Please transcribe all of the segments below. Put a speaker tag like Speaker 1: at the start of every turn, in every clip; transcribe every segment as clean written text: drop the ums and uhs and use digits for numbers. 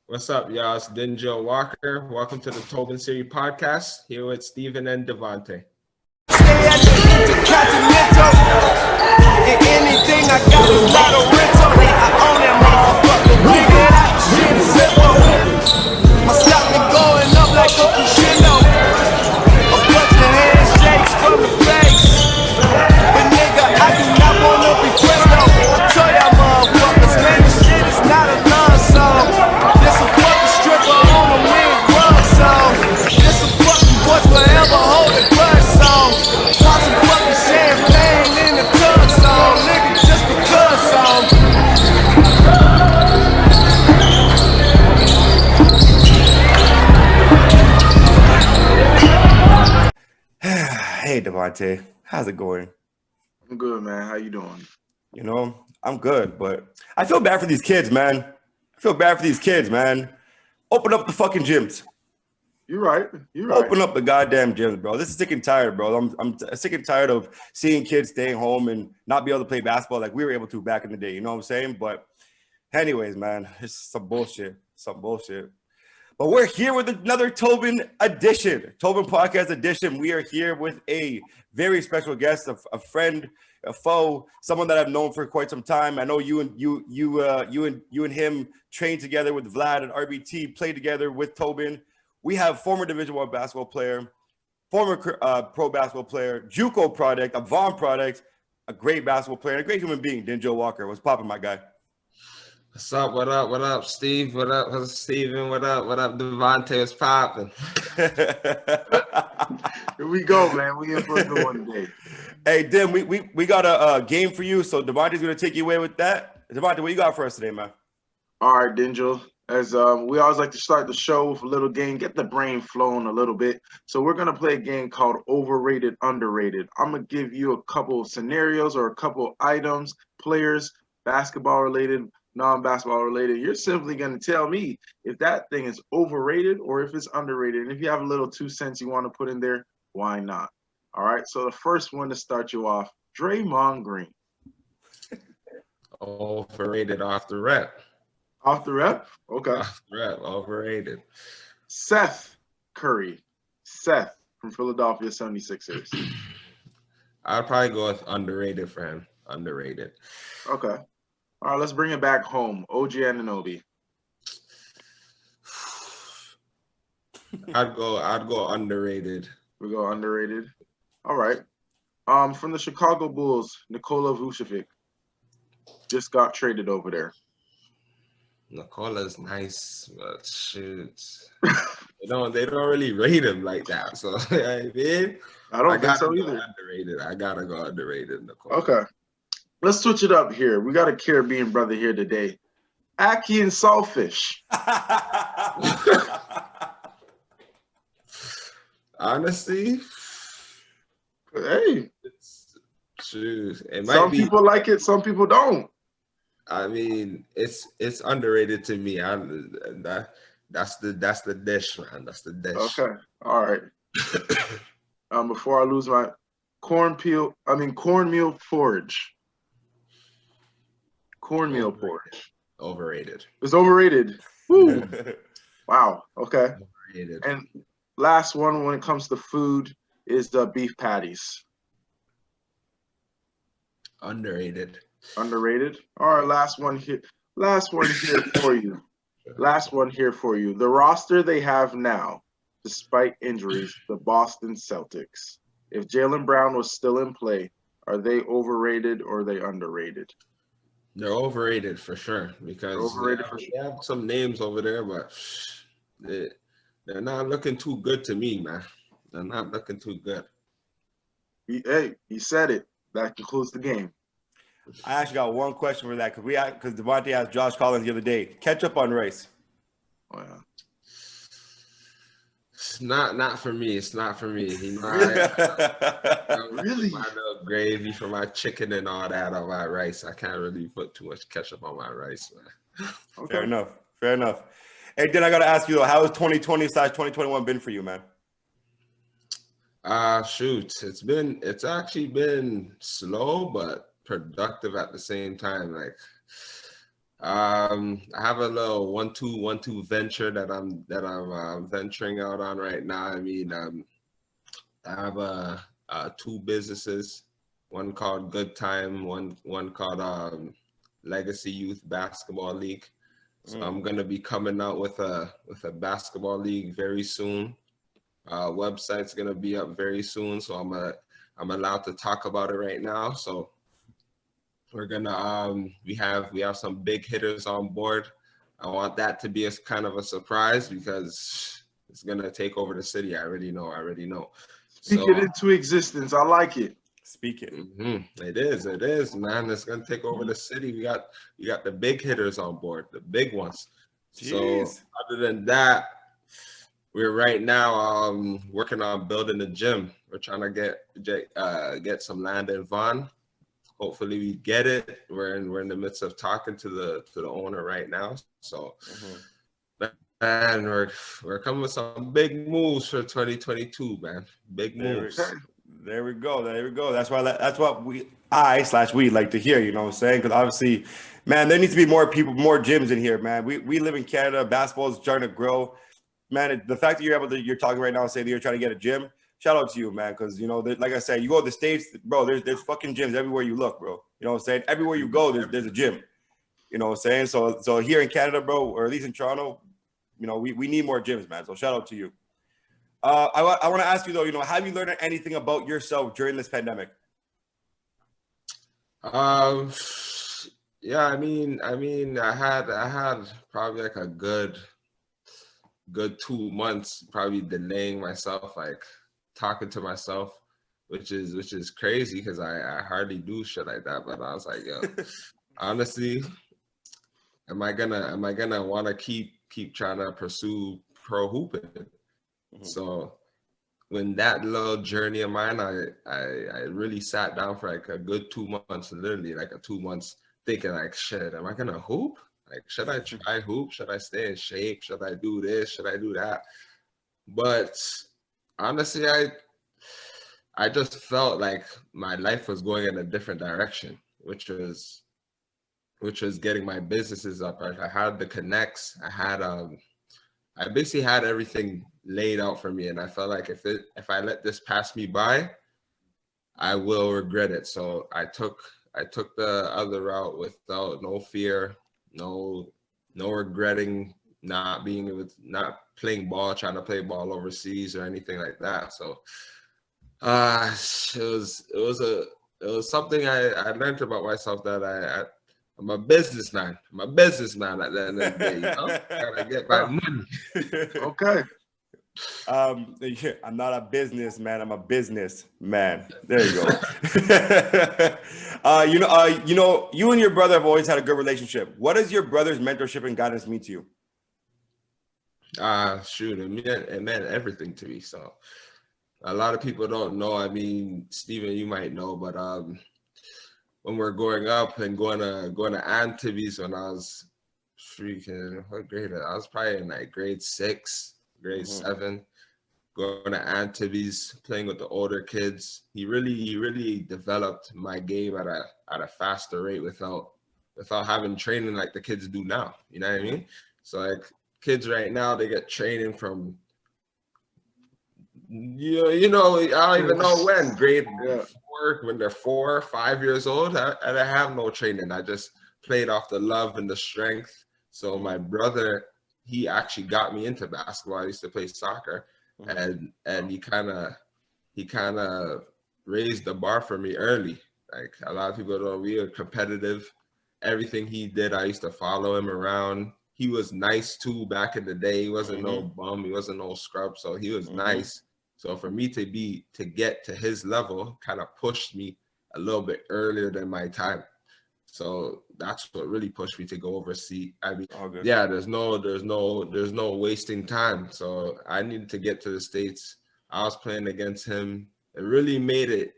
Speaker 1: What's up, y'all? It's Dinjyl Walker. Welcome to the Toben Series podcast. Here with Steven and Devontae.
Speaker 2: Anything I got is not a rental. I own that motherfucker. Figure it out, shit is simple. My stock been going up like a crescendo. A bunch of handshakes from the face. But nigga, I do not wanna be Presto. I tell y'all motherfuckers, man, this shit is not a love song. This a fucking stripper on a wig rug song. This a fucking boys forever hold a grudge song. Pop some fucking champagne in the tub song. Nigga, just because song.
Speaker 3: Hey Devontae, how's it going?
Speaker 4: I'm good, man. How you doing?
Speaker 3: You know, I'm good, but I feel bad for these kids, man. Open up the fucking gyms.
Speaker 4: You're right. You're right.
Speaker 3: Open up the goddamn gyms, bro. This is sick and tired, bro. I'm sick and tired of seeing kids staying home and not be able to play basketball like we were able to back in the day. You know what I'm saying? But anyways, man, it's some bullshit. But we're here with another Tobin edition, Tobin podcast edition. We are here with a very special guest, a friend, a foe, someone that I've known for quite some time. I know you and him trained together with Vlad and RBT, played together with Tobin. We have former Division I basketball player, former pro basketball player, JUCO product, a Vaughn product, a great basketball player, and a great human being, Dinjyl Walker. What's popping, my guy?
Speaker 1: What's up? What up, Steve? What up, Steven? What up, Devontae? What's popping?
Speaker 4: Here we go, man. We in for a good one today.
Speaker 3: Hey, Dim, we got a game for you, so Devontae's going to take you away with that. Devontae, what you got for us today, man?
Speaker 4: All right, Dinjyl. As we always like to start the show with a little game, get the brain flowing a little bit. So we're going to play a game called Overrated, Underrated. I'm going to give you a couple of scenarios or a couple of items, players, basketball related, non-basketball related. You're simply going to tell me if that thing is overrated or if it's underrated. And if you have a little 2 cents you want to put in there, why not? All right, so the first one to start you off, Draymond Green.
Speaker 1: Overrated off the rep.
Speaker 4: Off the rep? Okay.
Speaker 1: Off the rep, overrated.
Speaker 4: Seth Curry. Seth from Philadelphia 76ers.
Speaker 1: I'd probably go with underrated for him. Underrated.
Speaker 4: Okay. All right, let's bring it back home. OG Anunoby.
Speaker 1: I'd go underrated.
Speaker 4: We go underrated. All right. From the Chicago Bulls, Nikola Vucevic just got traded over there.
Speaker 1: Nikola's nice, but shoot. they don't really rate him like that. So I mean,
Speaker 4: I don't think so either.
Speaker 1: Underrated. I gotta go underrated, Nikola.
Speaker 4: Okay. Let's switch it up here. We got a Caribbean brother here today. Aki and Saltfish.
Speaker 1: Honestly,
Speaker 4: Hey.
Speaker 1: It might
Speaker 4: Some
Speaker 1: be.
Speaker 4: people like it, some people don't.
Speaker 1: I mean, it's underrated to me. That's the dish, man. That's the dish.
Speaker 4: Okay. All right. Before I lose my cornmeal porridge. Cornmeal porridge.
Speaker 1: Overrated.
Speaker 4: It's overrated. Woo. Wow. Okay.
Speaker 1: Overrated.
Speaker 4: And last one when it comes to food is the beef patties.
Speaker 1: Underrated.
Speaker 4: Underrated. All right, last one here for you. Last one here for you. The roster they have now, despite injuries, the Boston Celtics. If Jaylen Brown was still in play, are they overrated or are they underrated?
Speaker 1: They're overrated for sure because they have some names over there, but they're not looking too good to me, man. They're not looking too good.
Speaker 4: Hey, he said it. That concludes the game.
Speaker 3: I actually got one question for that because Devontae asked Josh Collins the other day. Ketchup on rice.
Speaker 4: Oh, yeah.
Speaker 1: It's not for me. It's not for me. You know,
Speaker 4: Really?
Speaker 1: I know gravy for my chicken and all that on my rice. I can't really put too much ketchup on my rice, man.
Speaker 4: Okay.
Speaker 3: Fair enough. Hey, then I got to ask you, though, how has 2020/2021 been for you, man?
Speaker 1: Shoot. It's actually been slow, but productive at the same time. Like, I have a little 1-2 venture that I'm venturing out on right now. I mean, I have 2 businesses, one called Good Time, one called Legacy Youth Basketball League. So I'm gonna be coming out with a basketball league very soon. Website's gonna be up very soon, so I'm allowed to talk about it right now. So we're gonna we have some big hitters on board. I want that to be a kind of a surprise because it's gonna take over the city. I already know.
Speaker 4: Speak it into existence. I like it.
Speaker 3: Speak it.
Speaker 1: It is, man. It's gonna take over the city. We got the big hitters on board, the big ones.
Speaker 3: Jeez.
Speaker 1: So other than that, we're right now working on building a gym. We're trying to get some land in Vaughan. Hopefully we get it. We're in the midst of talking to the owner right now. So man, we're coming with some big moves for 2022, man. Big moves.
Speaker 3: There we go. That's what we like to hear, you know what I'm saying? Because obviously, man, there needs to be more people, more gyms in here, man. We live in Canada. Basketball is starting to grow. Man, the fact that you're talking right now and saying that you're trying to get a gym, shout out to you, man. Because, you know, like I said, you go to the States, bro, there's fucking gyms everywhere you look, bro. You know what I'm saying? Everywhere you go, there's a gym. You know what I'm saying? So here in Canada, bro, or at least in Toronto, you know, we need more gyms, man. So shout out to you. I want to ask you though, you know, have you learned anything about yourself during this pandemic?
Speaker 1: Yeah, I mean, I had probably like a good 2 months, probably delaying myself, like talking to myself, which is crazy because I hardly do shit like that. But I was like, yo, honestly, am I gonna want to keep trying to pursue pro hooping? So when that little journey of mine, I really sat down for like a good 2 months, literally like 2 months, thinking like, shit, am I gonna hoop? Like, should I try hoop? Should I stay in shape? Should I do this? Should I do that? But honestly, I just felt like my life was going in a different direction, which was getting my businesses up. I had the connects. I basically had everything laid out for me, and I felt like if I let this pass me by, I will regret it. So I took the other route without no fear, no regretting not playing ball, trying to play ball overseas or anything like that. So it was something I learned about myself, that I'm a businessman. I'm a businessman at the end of the day. You know? Gotta get my money.
Speaker 4: Okay.
Speaker 3: I'm not a businessman. I'm a businessman. There you go. You know, you and your brother have always had a good relationship. What does your brother's mentorship and guidance mean to you?
Speaker 1: Shoot, it meant everything to me. So a lot of people don't know. I mean, Steven, you might know, but when we're growing up and going to Antilles, when I was freaking, what grade? I was probably in like grade 6, grade 7, going to Antilles, playing with the older kids. He really developed my game at a faster rate without having training like the kids do now. You know what I mean? So like kids right now, they get training from you know, I don't even know when, grade 4, when they're 4 or 5 years old. I have no training. I just played off the love and the strength. So my brother, he actually got me into basketball. I used to play soccer, and he kind of raised the bar for me early. Like a lot of people don't, we were competitive. Everything he did, I used to follow him around. He was nice too back in the day. He wasn't no bum. He wasn't no scrub. So he was nice. So for me to get to his level kind of pushed me a little bit earlier than my time. So that's what really pushed me to go overseas. I mean, yeah, there's no wasting time. So I needed to get to the States. I was playing against him. It really made it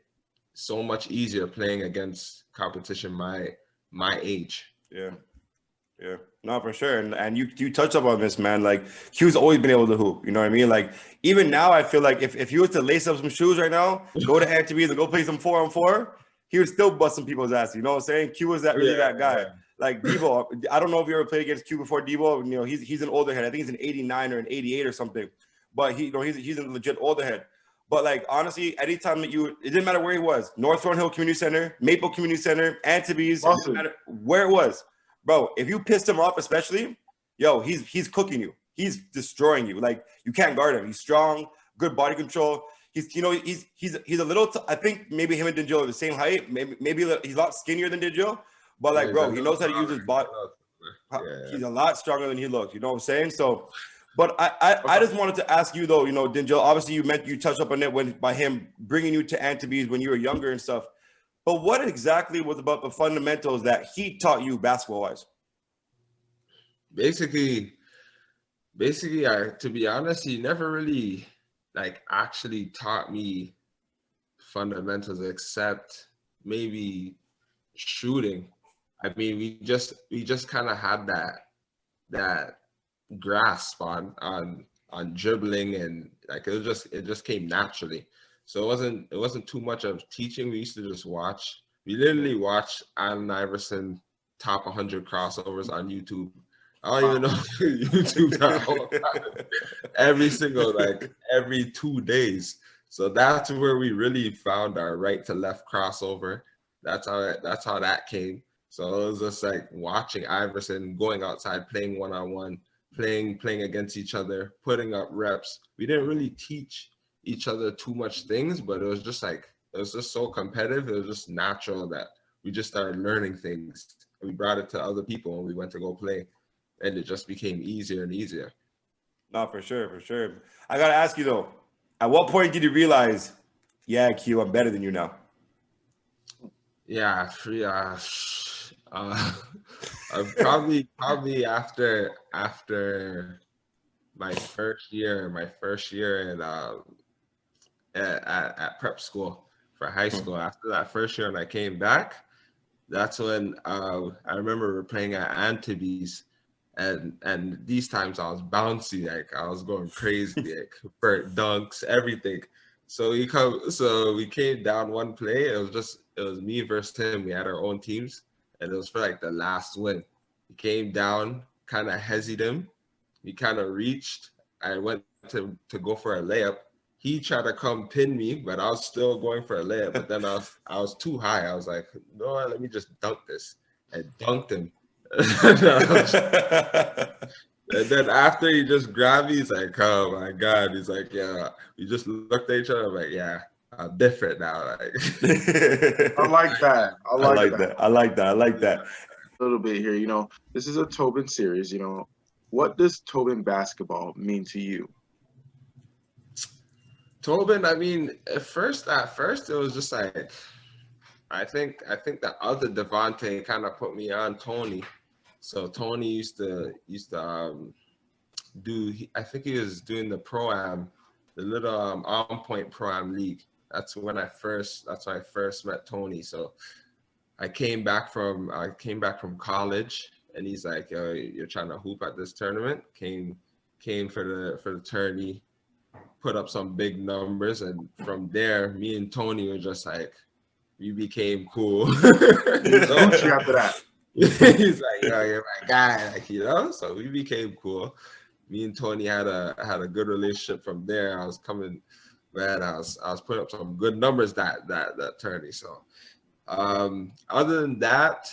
Speaker 1: so much easier playing against competition my age.
Speaker 3: Yeah. No, for sure. And you touched up on this, man. Like, Q's always been able to hoop. You know what I mean? Like, even now, I feel like if you was to lace up some shoes right now, go to Antilles and go play some 4-on-4, he would still bust some people's ass. You know what I'm saying? Q was that guy. like Debo. I don't know if you ever played against Q before, Debo. You know, he's an older head. I think he's an 89 or an 88 or something. But he's a legit older head. But like honestly, anytime that it didn't matter where he was, North Thornhill Community Center, Maple Community Center, Antabes, it didn't matter where it was, bro. If you pissed him off, especially, yo, he's cooking you. He's destroying you. Like you can't guard him. He's strong, good body control. He's a little. I think maybe him and Dinjyl are the same height. Maybe he's a lot skinnier than Dinjyl. But like, bro, he knows how to use his body. Yeah. He's a lot stronger than he looks. You know what I'm saying? So. But I just wanted to ask you though, you know, Dinjyl, obviously you touched up on it by him bringing you to Antabes when you were younger and stuff. But what exactly was about the fundamentals that he taught you basketball wise?
Speaker 1: Basically, to be honest, he never really like actually taught me fundamentals except maybe shooting. I mean, we just kind of had that grasp on dribbling, and like it just came naturally. So it wasn't too much of teaching. We used to just watch. We literally watched Allen Iverson top 100 crossovers on YouTube. I don't even know YouTube that whole time. Every 2 days. So that's where we really found our right to left crossover. That's how that came. So it was just like watching Iverson going outside, playing one-on-one, playing against each other, putting up reps. We didn't really teach each other too much things, but it was just so competitive. It was just natural that we just started learning things. We brought it to other people when we went to go play, and it just became easier and easier.
Speaker 3: No, for sure. I gotta ask you though, at what point did you realize, yeah, Q, I'm better than you now?
Speaker 1: Yeah, probably after my first year at prep school for high school. After that first year, when I came back, that's when I remember we were playing at Antabes, and these times I was bouncy, like I was going crazy, like for dunks, everything. So we came down one play. It was me versus him. We had our own teams. And it was for like the last win. He came down, kind of hesitated him. He kind of reached. I went to go for a layup. He tried to come pin me, but I was still going for a layup. But then I was too high. I was like, no, let me just dunk this. And dunked him. And then after he just grabbed me, he's like, oh my God. He's like, yeah. We just looked at each other. I'm like, yeah. I'm different now. Like.
Speaker 4: I like that. I like that. A little bit here, you know, this is a Tobin series, you know. What does Tobin basketball mean to you?
Speaker 1: Tobin, I mean, at first it was just like, I think the other Devontae kind of put me on Tony. So Tony used to I think he was doing the Pro-Am, the little On Point Pro-Am league. That's when I first met Tony. So I came back from college, and he's like, "Yo, you're trying to hoop at this tournament." Came for the tourney, put up some big numbers, and from there, me and Tony were just like, we became cool.
Speaker 4: After that,
Speaker 1: he's like, "Yo, you're my guy," like, you know. So we became cool. Me and Tony had a good relationship from there. I was putting up some good numbers that tourney. So other than that,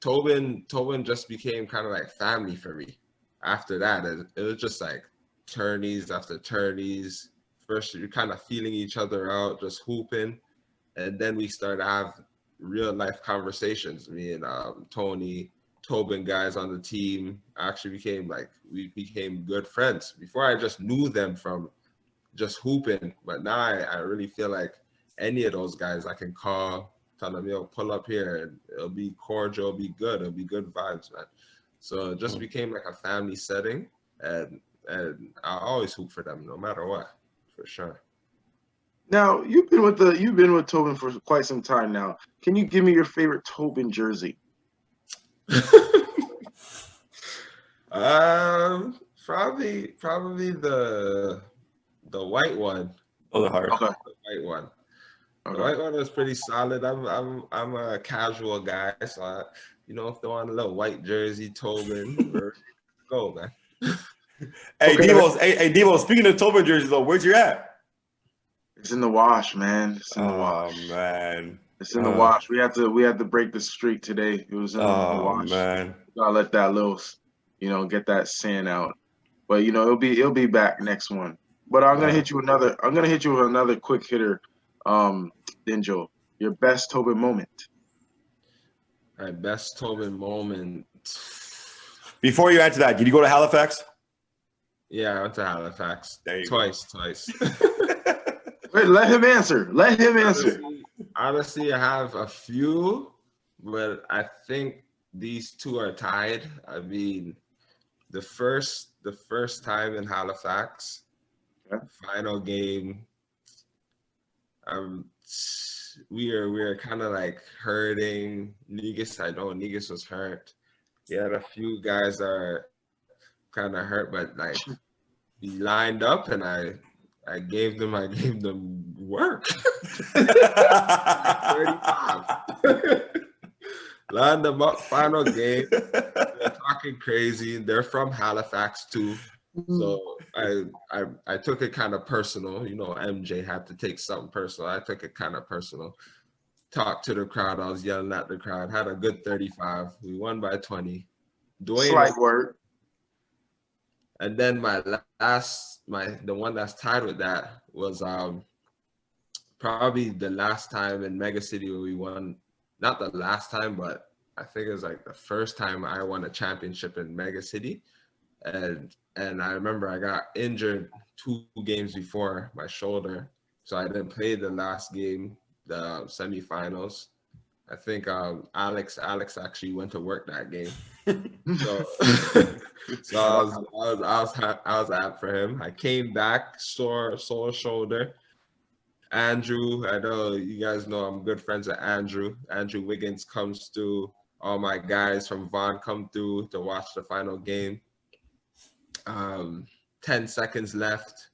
Speaker 1: Tobin just became kind of like family for me. After that, it was just like tourneys after tourneys. First, you're kind of feeling each other out, just hooping, and then we started to have real life conversations. Me and Tobin guys on the team actually became good friends. Before, I just knew them from just hooping, but now I really feel like any of those guys I can call, tell them, yo, pull up here, and it'll be cordial, it'll be good vibes, man. So it just became like a family setting, and I always hoop for them no matter what, for sure.
Speaker 4: Now you've been with Tobin for quite some time now. Can you give me your favorite Tobin jersey?
Speaker 1: Probably the white one.
Speaker 3: Oh, the heart.
Speaker 4: Okay.
Speaker 1: The white one.
Speaker 4: Okay.
Speaker 1: The white one is pretty solid. I'm a casual guy, so if they want a little white jersey, Toben, or go, man.
Speaker 3: Hey,
Speaker 4: Okay.
Speaker 3: Devo, speaking of Tobin jerseys, though, where's you at?
Speaker 4: It's in the wash, man. It's in the wash.
Speaker 3: Oh, man.
Speaker 4: It's in the wash. We had to break the streak today. It was in the wash.
Speaker 3: Man.
Speaker 4: Gotta let that little, get that sand out. But it'll be back next one. But I'm gonna hit you with another quick hitter, Dinjyl. Your best Toben moment.
Speaker 1: My best Toben moment.
Speaker 3: Before you answer that, did you go to Halifax?
Speaker 1: Yeah, I went to Halifax.
Speaker 3: There you
Speaker 1: twice.
Speaker 4: Wait, let him answer.
Speaker 1: Honestly, I have a few, but I think these two are tied. I mean, the first time in Halifax, final game, we were kind of like hurting. I know Negus was hurt. He had a few guys that are kind of hurt, but like we lined up and I gave them work. 35. Lined them up, final game. They're talking crazy. They're from Halifax too. So I took it kind of personal. MJ had to take something personal. I took it kind of personal. Talked to the crowd. I was yelling at the crowd. Had a good 35. We won by 20.
Speaker 4: Slight word.
Speaker 1: And then the one that's tied with that was probably the last time in Mega City where we won. Not the last time, but I think it was like the first time I won a championship in Mega City. And I remember I got injured 2 games before my shoulder. So I didn't play the last game, the semifinals. I think Alex actually went to work that game. So I was out for him. I came back, sore shoulder. Andrew, I know you guys know I'm good friends with Andrew. Andrew Wiggins comes through. All my guys from Vaughan come through to watch the final game. 10 seconds left.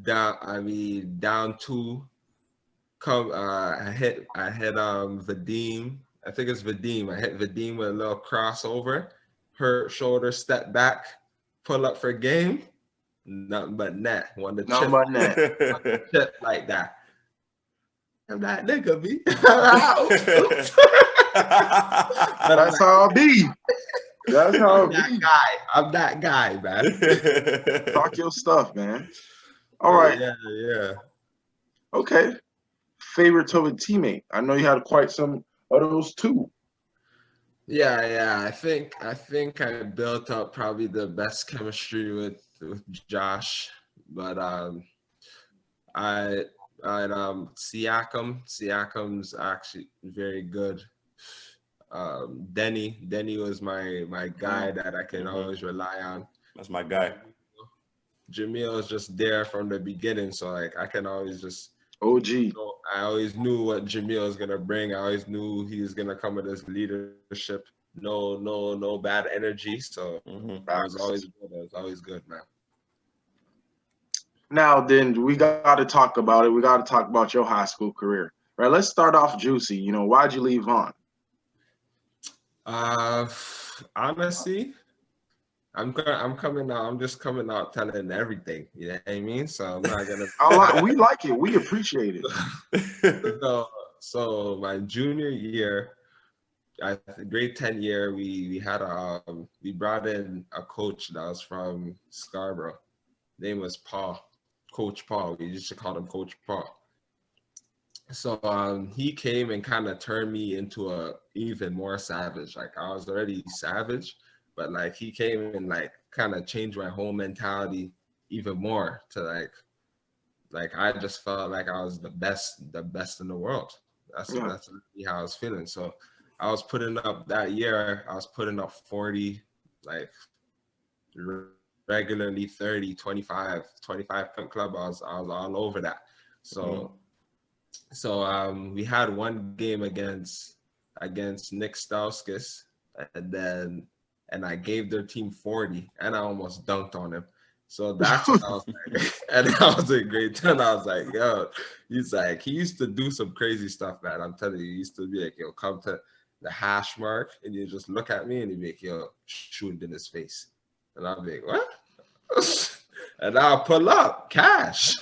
Speaker 1: Down 2. I hit Vadim. I think it's Vadim. I hit Vadim with a little crossover. Hurt shoulder, step back, pull up for game. Nothing but net. Won the chip.
Speaker 4: Nothing but net.
Speaker 1: Chip like that. I'm that nigga, B.
Speaker 4: That's how I be. That's how I be.
Speaker 1: I'm that guy, man.
Speaker 4: Talk your stuff, man. All right.
Speaker 1: Yeah.
Speaker 4: Okay. Favorite Toben teammate? I know you had quite some of those too.
Speaker 1: Yeah. I think I built up probably the best chemistry with Josh, but Siakam's actually very good. Denny was my guy that I can always rely on.
Speaker 3: That's my guy.
Speaker 1: Jamil is just there from the beginning, so like I can always just
Speaker 4: OG.
Speaker 1: I always knew what Jamil was gonna bring. I always knew he was gonna come with his leadership. No bad energy. So it was always good. It was always good, man.
Speaker 4: Now then, we got to talk about it. We got to talk about your high school career, right? Let's start off juicy. Why'd you leave Vaughan?
Speaker 1: Honestly, I'm coming out. I'm just coming out telling everything. You know what I mean? So I'm not gonna.
Speaker 4: We like it. We appreciate it.
Speaker 1: So my junior year, grade 10 year, we brought in a coach that was from Scarborough. Name was Coach Paul. We used to call him Coach Paul. So he came and kind of turned me into a even more savage. Like I was already savage, but like he came and like kind of changed my whole mentality even more to like I just felt like I was the best in the world. That's really how I was feeling. So I was putting up that year. I was putting up 40, like regularly 30, 25 point club. I was all over that. So we had one game against Nick Stauskas, and I gave their team 40, and I almost dunked on him. So that's what I was like, and I was in grade 10. I was like, yo, he used to do some crazy stuff, man. I'm telling you, he used to be like, yo, come to the hash mark, and you just look at me and you make shoot it in his face, and I'll be like, what? And I'll pull up cash.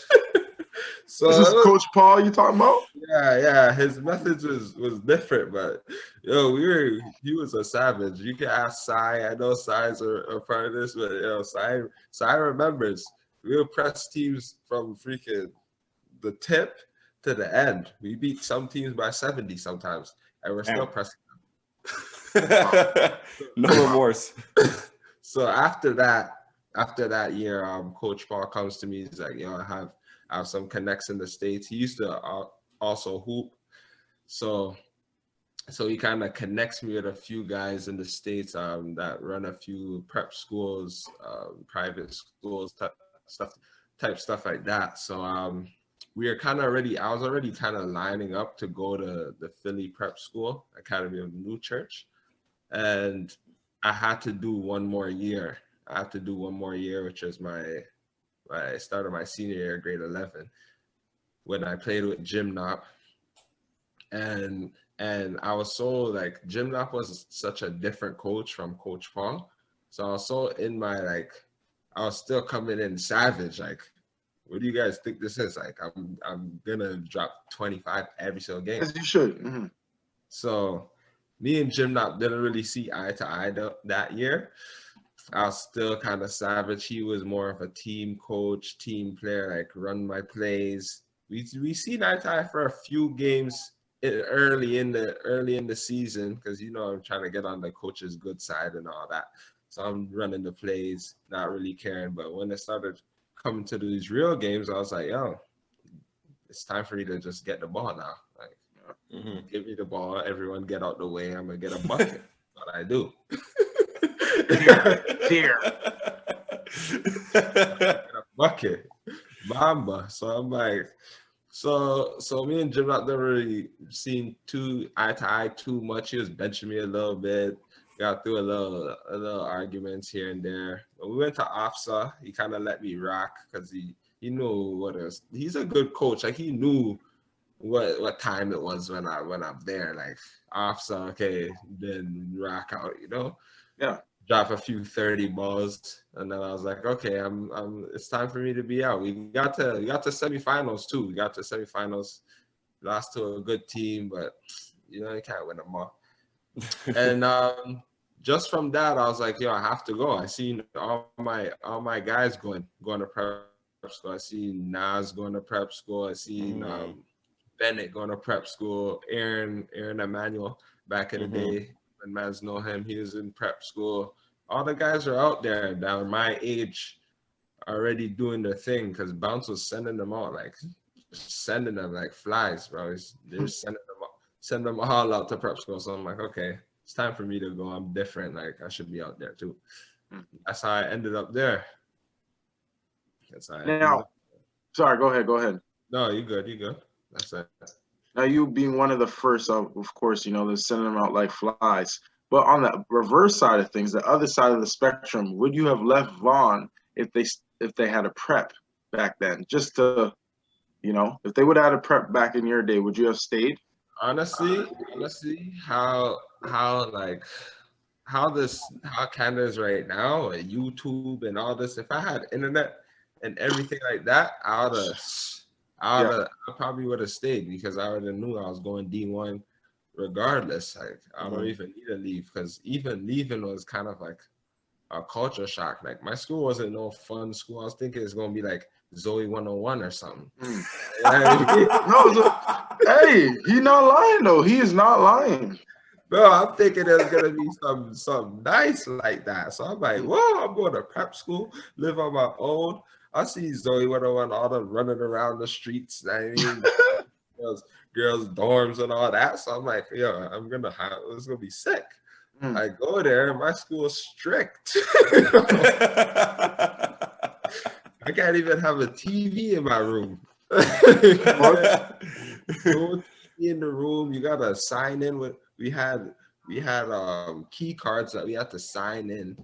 Speaker 1: So
Speaker 4: This is Coach Paul you talking about?
Speaker 1: yeah. His methods was different, but he was a savage. You can ask Sai. I know Sai's a part of this, but Sai remembers. We would press teams from freaking the tip to the end. We beat some teams by 70 sometimes, and we're still pressing
Speaker 3: them. No remorse.
Speaker 1: So after that year, Coach Paul comes to me. He's like, I have some connects in the States. He used to also hoop. So he kind of connects me with a few guys in the States that run a few prep schools, private schools, type stuff like that. So we are kind of I was already kind of lining up to go to the Philly Prep School, Academy of New Church. And I had to do one more year. Which is I started my senior year, grade 11, when I played with Jim Knopp. And I was so like, Jim Knopp was such a different coach from Coach Paul. So I was so in my, like, I was still coming in savage. Like, what do you guys think this is? Like, I'm gonna drop 25 every single game.
Speaker 4: As you should. Mm-hmm.
Speaker 1: So me and Jim Knopp didn't really see eye to eye that year. I was still kind of savage. He was more of a team coach, team player, like run my plays. We see eye to eye for a few games early in the season, because I'm trying to get on the coach's good side and all that. So I'm running the plays, not really caring. But when it started coming to these real games, I was like, it's time for me to just get the ball now. Like, give me the ball. Everyone get out the way. I'm gonna get a bucket. What I do.
Speaker 4: Here.
Speaker 1: A bucket. Mamba. So I'm like, so me and Jim not never really seen eye to eye too much. He was benching me a little bit. Got through a little arguments here and there. But we went to OFSA. He kind of let me rock because he knew what it was. He's a good coach. Like, he knew what time it was when I'm there. Like, OFSA, okay, then rock out,
Speaker 4: Yeah.
Speaker 1: Drop a few 30 balls, and then I was like, okay, it's time for me to be out. We got to semifinals too. We got to semifinals, lost to a good team, but you can't win them all. And just from that, I was like, I have to go. I seen all my guys going to prep school. I seen Nas going to prep school. I seen Bennett going to prep school. Aaron Emmanuel back in the day. And mans know him. He was in prep school. All the guys are out there that are my age, already doing their thing, because Bounce was sending them out, like sending them like flies, bro. They're sending them all out to prep school. So I'm like, okay, it's time for me to go. I'm different. Like, I should be out there too. That's how I ended up there.
Speaker 4: Sorry, go ahead.
Speaker 1: No, you good. That's it.
Speaker 4: Now, you being one of the first, of course, they're sending them out like flies. But on the reverse side of things, the other side of the spectrum, would you have left Vaughn if they had a prep back then? Just to, if they would have had a prep back in your day, would you have stayed?
Speaker 1: Honestly, how Canada is right now, YouTube and all this. If I had internet and everything like that, I probably would have stayed, because I already knew I was going D1 regardless. Like, I don't even need to leave, because even leaving was kind of like a culture shock. Like, my school wasn't no fun school. I was thinking it's gonna be like Zoe 101 or something.
Speaker 4: Hey, he's not lying though. He is not lying.
Speaker 1: Bro, I'm thinking there's gonna be something nice like that. So I'm like, whoa, I'm going to prep school, live on my own. I see Zoe 101, all them running around the streets. I mean, girls' dorms and all that. So I'm like, it's gonna be sick. I go there, my school is strict. I can't even have a TV in my room. No TV in the room. You gotta sign in with. We had key cards that we had to sign in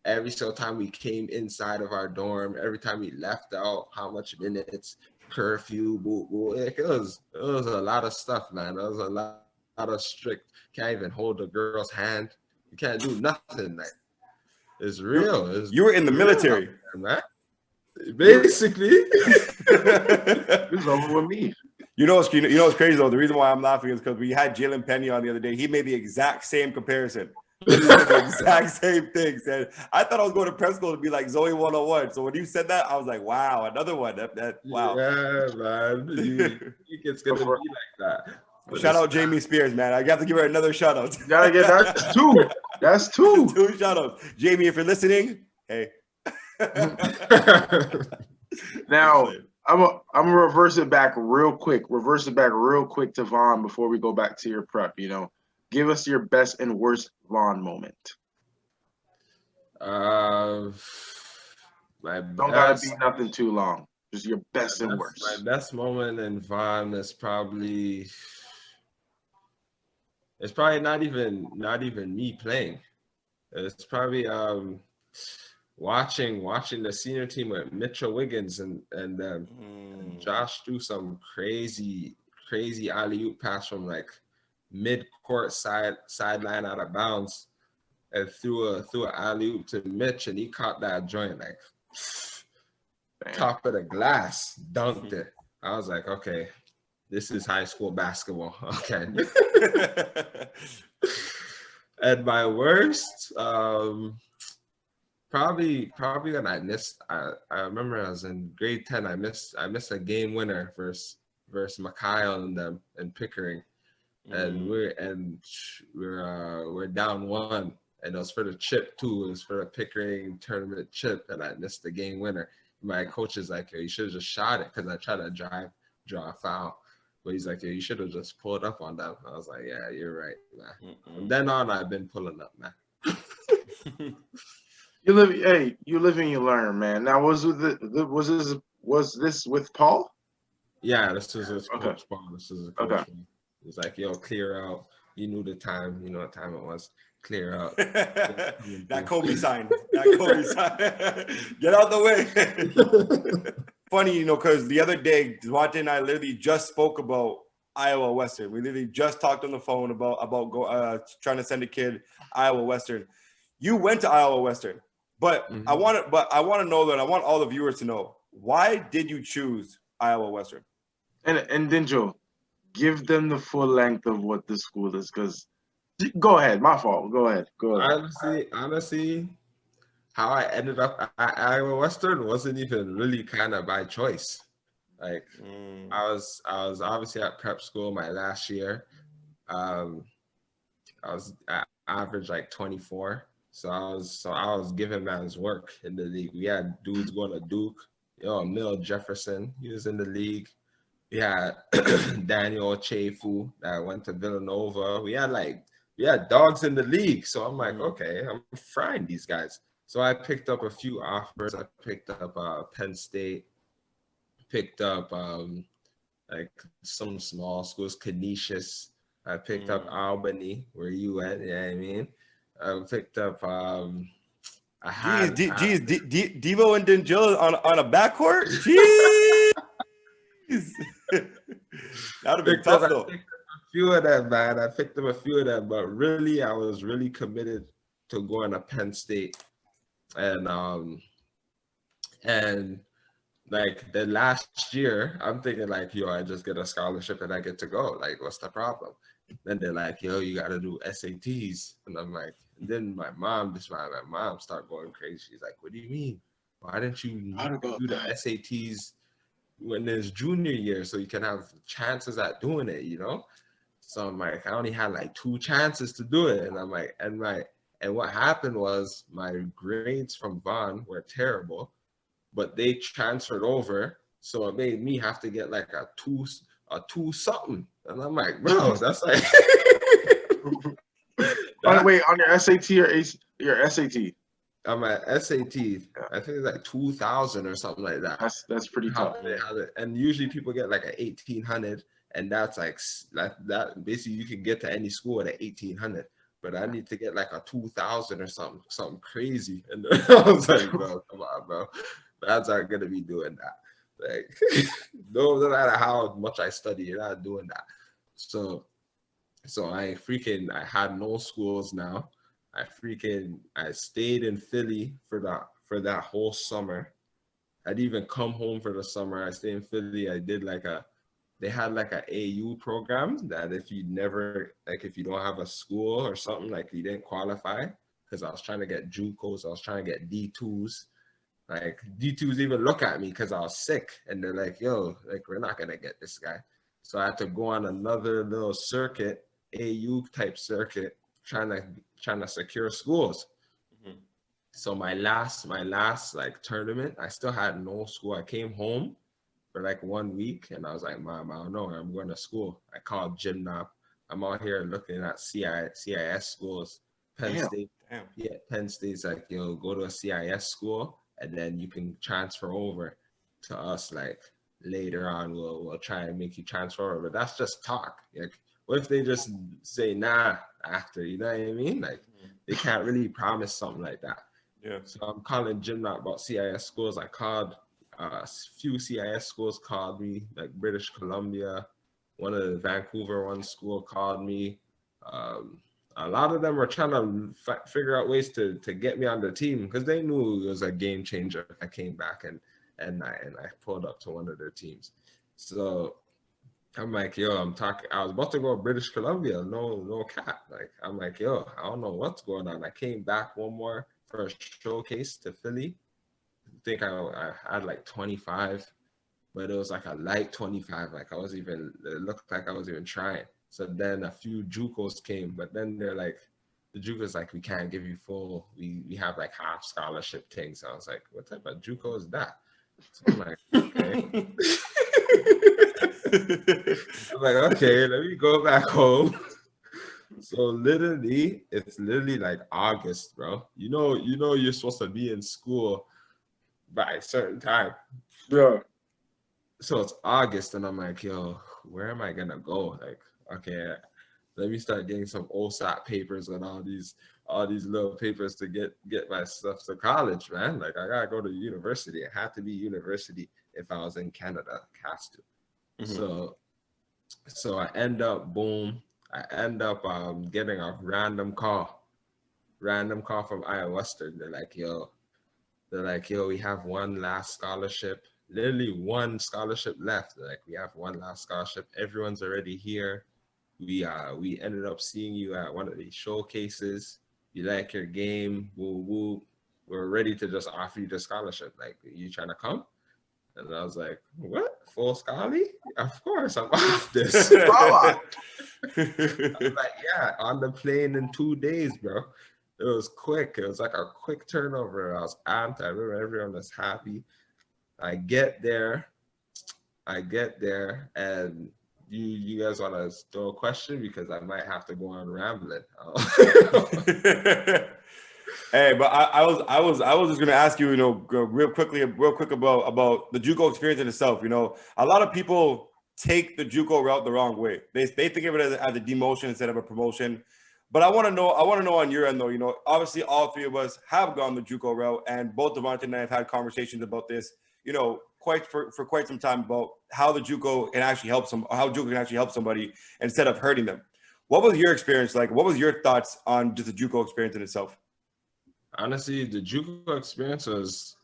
Speaker 1: every single time we came inside of our dorm, every time we left out, how much minutes, curfew, boo. It was a lot of stuff, man. It was a lot of strict. Can't even hold a girl's hand. You can't do nothing. Like, it's real.
Speaker 3: You were in the military,
Speaker 1: man. Basically,
Speaker 4: It's over with me.
Speaker 3: You know what's crazy though? The reason why I'm laughing is because we had Jalen Penny on the other day. He made the exact same comparison. The exact same thing. Said, I thought I was going to prep school to be like Zoe 101. So when you said that, I was like, wow, another one. That wow.
Speaker 1: Yeah, man. You think it's gonna be like that. But
Speaker 3: Shout out Jamie Spears, man. I got to give her another shout out.
Speaker 4: Gotta get that's two. That's two.
Speaker 3: Two shout outs. Jamie, if you're listening, hey.
Speaker 4: Now I'm gonna reverse it back real quick. To Vaughn before we go back to your prep. You know, give us your best and worst Vaughn moment.
Speaker 1: My
Speaker 4: Don't gotta be nothing too long. Just your best and worst.
Speaker 1: My best moment in Vaughn is probably. It's probably not even me playing. It's probably watching the senior team with Mitchell Wiggins and Josh threw some crazy alley-oop pass from like mid-court sideline out of bounds and threw an alley-oop to Mitch and he caught that joint like top of the glass, dunked it. I was like, okay, this is high school basketball. Okay. And my worst, probably when I missed. I remember I was in grade 10. I missed a game winner versus Mikhail and them and Pickering, and we're down one, and it was for the chip too. It was for the Pickering tournament chip, and I missed the game winner. My coach is like, "You should have just shot it," because I tried to draw a foul. But he's like, you should have just pulled up on them. I was like, yeah, you're right, man. From then on, I've been pulling up, man.
Speaker 4: You live and you learn, man. Now, was this with Paul?
Speaker 1: Yeah, this is his coach, Paul. This is a coach.
Speaker 4: Okay.
Speaker 1: He's like, yo, clear out. You knew the time. You know what time it was. Clear out.
Speaker 3: That Kobe sign. Get out the way. Funny, you know, because the other day, Devontae and I literally just spoke about Iowa Western. We literally just talked on the phone about trying to send a kid Iowa Western. You went to Iowa Western, but I want to know that I want all the viewers to know, why did you choose Iowa Western?
Speaker 4: And Dinjyl, give them the full length of what the school is, because go ahead, my fault. Go ahead.
Speaker 1: Honestly. How I ended up at Iowa Western wasn't even really kind of by choice. Like I was obviously at prep school my last year. I was at average like 24. So I was giving man's work in the league. We had dudes going to Duke. Mill Jefferson, he was in the league. We had Daniel Chefu that went to Villanova. We had dogs in the league. So I'm like, okay, I'm frying these guys. So I picked up a few offers. I picked up Penn State, picked up like some small schools, Canisius. I picked up Albany, where you went. You know what I mean? I picked up. Devo
Speaker 3: and Dinjyl on a backcourt. Jeez, that'd be tough though.
Speaker 1: I picked up a few of them, man. I picked up a few of them, but really, I was really committed to going to Penn State. And like the last year, I'm thinking like, yo, I just get a scholarship and I get to go. Like, what's the problem? Then they're like, yo, you got to do SATs. And I'm like, and then my mom start going crazy. She's like, what do you mean? Why didn't you do the SATs when there's junior year so you can have chances at doing it, you know? So I'm like, I only had like 2 chances to do it. And I'm like, and what happened was my grades from Vaughn were terrible, but they transferred over. So it made me have to get like a two something. And I'm like, bro, that's like.
Speaker 4: Wait, on your SAT or your SAT?
Speaker 1: On my SAT, I think it's like 2,000 or something like that.
Speaker 4: That's pretty tough.
Speaker 1: And usually people get like an 1,800, and that's like that. Basically, you can get to any school at an 1,800. But I need to get like a 2,000 or something crazy. And I was like, bro, come on, bro. That's not going to be doing that. Like, no matter how much I study, you're not doing that. So So I had no schools now. I stayed in Philly for that whole summer. I'd even come home for the summer. I stayed in Philly. They had like a AU program that if you don't have a school or something, like you didn't qualify, because I was trying to get JUCOs, I was trying to get D2s. Like D2s even look at me because I was sick, and they're like, yo, like we're not gonna get this guy. So I had to go on another little circuit, AU type circuit, trying to secure schools. So my last like tournament, I still had no school. I came home for like 1 week, and I was like, Mom, I don't know, I'm going to school. I called Gymnop. I'm out here looking at CIS schools. Penn State.
Speaker 3: Damn.
Speaker 1: Yeah, Penn State's like, yo, go to a CIS school, and then you can transfer over to us. Like later on, we'll try and make you transfer over. But that's just talk. Like, what if they just say nah after? You know what I mean? Like, they can't really promise something like that.
Speaker 3: Yeah.
Speaker 1: So I'm calling Gymnop about CIS schools. I called a few CIS schools called me, like British Columbia. One of the Vancouver one school called me. A lot of them were trying to figure out ways to get me on the team because they knew it was a game changer if I came back and I pulled up to one of their teams. So I'm like, yo, I was about to go to British Columbia, no cap. Like, I'm like, yo, I don't know what's going on. I came back one more for a showcase to Philly. I think I had like 25, but it was like a light 25. Like it looked like I was even trying. So then a few JUCOs came, but then they're like, the JUCOs like, we can't give you full, we have like half scholarship things. So I was like, what type of JUCO is that? So I'm like, okay. I'm like, okay, let me go back home. So it's literally like August, bro. You know you're supposed to be in school by a certain time.
Speaker 4: Yeah.
Speaker 1: So it's August, and I'm like, yo, where am I gonna go? Like, okay, let me start getting some OSAT papers and all these little papers to get my stuff to college, man. Like, I gotta go to university. It had to be university if I was in Canada. It has to. So I end up getting a random call from Iowa Western. They're like, yo, we have one last scholarship, literally one scholarship left. They're like, we have one last scholarship. Everyone's already here. We ended up seeing you at one of these showcases. You like your game, woo woo. We're ready to just offer you the scholarship. Like, you trying to come? And I was like, what? Full scholarly? Of course, I'm off this. I was like, yeah, on the plane in 2 days, bro. It was quick. It was like a quick turnover. I was amped. I remember everyone was happy. I get there, and you guys want to throw a question because I might have to go on rambling.
Speaker 3: Hey, but I was just gonna ask you, real quick about the JUCO experience in itself. A lot of people take the JUCO route the wrong way. They think of it as a demotion instead of a promotion. But I want to know on your end though. Obviously all three of us have gone the JUCO route, and both Devontae and I have had conversations about this. For quite some time about how the JUCO can actually help somebody instead of hurting them. What was your experience like? What was your thoughts on just the JUCO experience in itself?
Speaker 1: Honestly, the JUCO experience was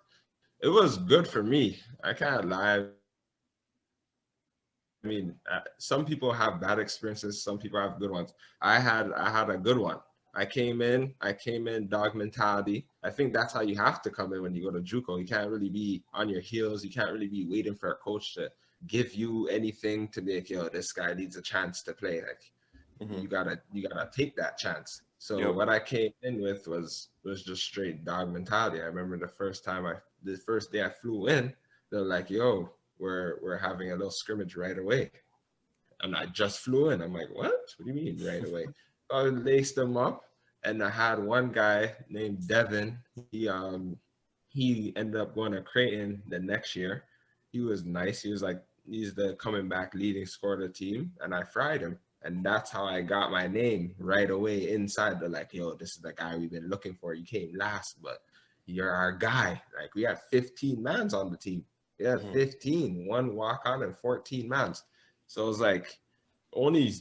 Speaker 1: good for me. I can't lie. I mean, some people have bad experiences. Some people have good ones. I had a good one. I came in dog mentality. I think that's how you have to come in when you go to JUCO. You can't really be on your heels. You can't really be waiting for a coach to give you anything to make, this guy needs a chance to play. Like, you gotta take that chance. So what I came in with was just straight dog mentality. I remember the first day I flew in, they're like, yo, we're having a little scrimmage right away. And I just flew in. I'm like, what do you mean right away? I laced them up, and I had one guy named Devin. He ended up going to Creighton the next year. He was nice. He was like, he's the coming back leading scorer of the team, and I fried him. And that's how I got my name right away inside. They're like, yo, this is the guy we've been looking for. You came last, but you're our guy. Like, we had 15 mans on the team. We had 15, one walk-on and 14 mans. So it was like only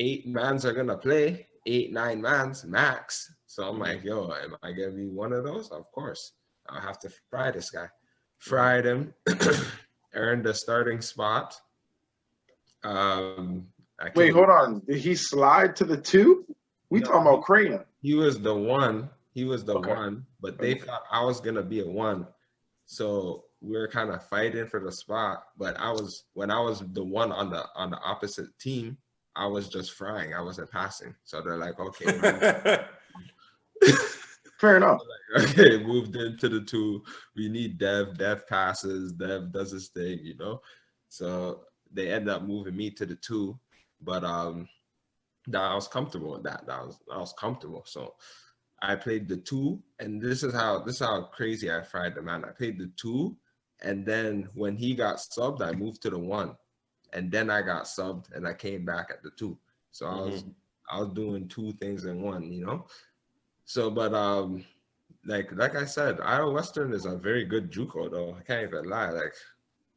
Speaker 1: 8 mans are gonna play, 8, 9 mans max. So I'm like, yo, am I gonna be one of those? Of course. I'll have to fry this guy. Fried him, earned a starting spot.
Speaker 4: Wait, hold on. Did he slide to the 2? We talking about Crane.
Speaker 1: He was the 1. He was the 1, but they thought I was gonna be a 1. So we were kind of fighting for the spot. But when I was the 1 on the opposite team, I was just frying. I wasn't passing. So they're like, okay.
Speaker 4: Fair enough.
Speaker 1: Like, okay, moved into the 2. We need Dev. Dev passes. Dev does his thing, you know. So they ended up moving me to the 2, but I was comfortable with that. I was comfortable. So I played the 2, and this is how crazy I fried the man. I played the 2, and then when he got subbed, I moved to the 1, and then I got subbed, and I came back at the 2. So I was doing 2 things in 1, you know. So, but like I said, Iowa Western is a very good JUCO though. I can't even lie. Like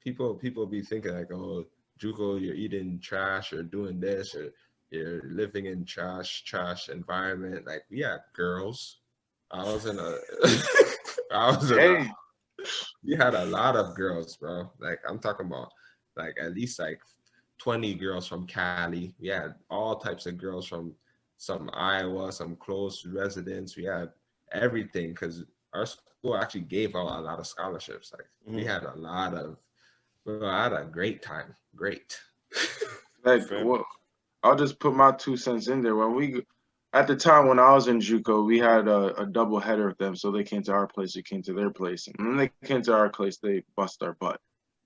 Speaker 1: people be thinking like, oh, JUCO, you're eating trash or doing this or you're living in trash environment. Like we had girls. We had a lot of girls, bro. Like I'm talking about like at least like 20 girls from Cali. We had all types of girls from some Iowa, some close residents. We had everything because our school actually gave out a lot of scholarships. Like we had a lot of, bro, I had a great time. Great.
Speaker 4: Like, well, I'll just put my 2 cents in there. At the time when I was in JUCO, we had a double header of them. So they came to our place, we came to their place. And when they came to our place, they bust our butt,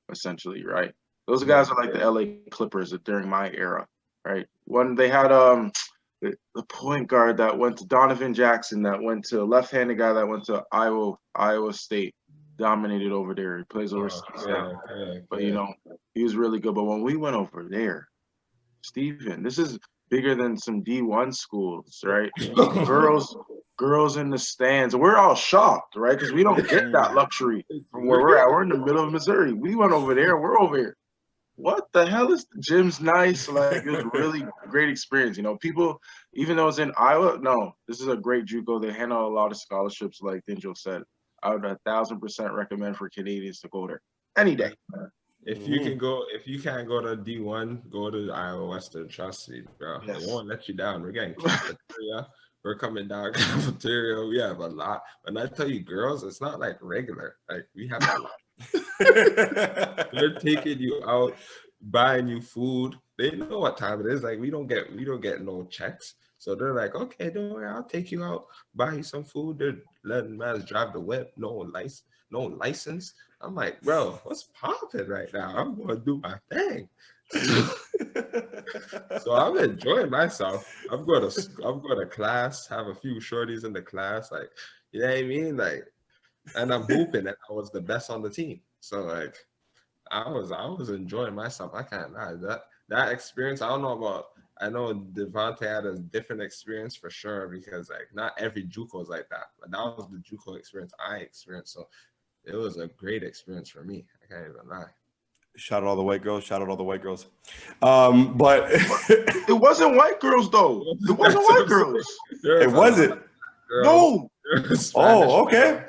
Speaker 4: essentially, right? Those guys are like the LA Clippers during my era, right? When they had the point guard that went to Donovan Jackson, that went to a left-handed guy that went to Iowa State, dominated over there. He plays overseas now. But, you know, he was really good. But when we went over there, Steven, this is bigger than some D1 schools, right? girls in the stands. We're all shocked, right? Because we don't get that luxury from where we're at. We're in the middle of Missouri. We went over there. We're over here. What the hell is the gym's nice? Like, it was a really great experience. You know, people, even though it's in Iowa, no, this is a great JUCO. They handle a lot of scholarships, like Dinjyl said. I would 1,000% recommend for Canadians to go there any day.
Speaker 1: If you can go, if you can't go to D1, go to Iowa Western. Trust me, bro. Yes. It won't let you down. We're getting cafeteria. We're coming down cafeteria. We have a lot. When I tell you, girls, it's not like regular. Like we have a lot. They're taking you out, buying you food. They know what time it is. Like we don't get no checks. So they're like, okay, don't worry, I'll take you out, buy you some food. They're letting man drive the whip, no license. I'm like, bro, what's popping right now? I'm gonna do my thing. So I'm enjoying myself. I'm going to class, have a few shorties in the class, like, you know what I mean? Like, and I'm hooping, and I was the best on the team. So like, I was enjoying myself. I can't lie. That experience, I know Devontae had a different experience for sure, because like not every JUCO is like that. But that was the JUCO experience I experienced. So it was a great experience for me. I can't even lie.
Speaker 3: Shout out all the white girls. Shout out all the white girls. But
Speaker 4: it wasn't white girls though. It wasn't white girls.
Speaker 3: It wasn't.
Speaker 4: No.
Speaker 3: Oh, okay.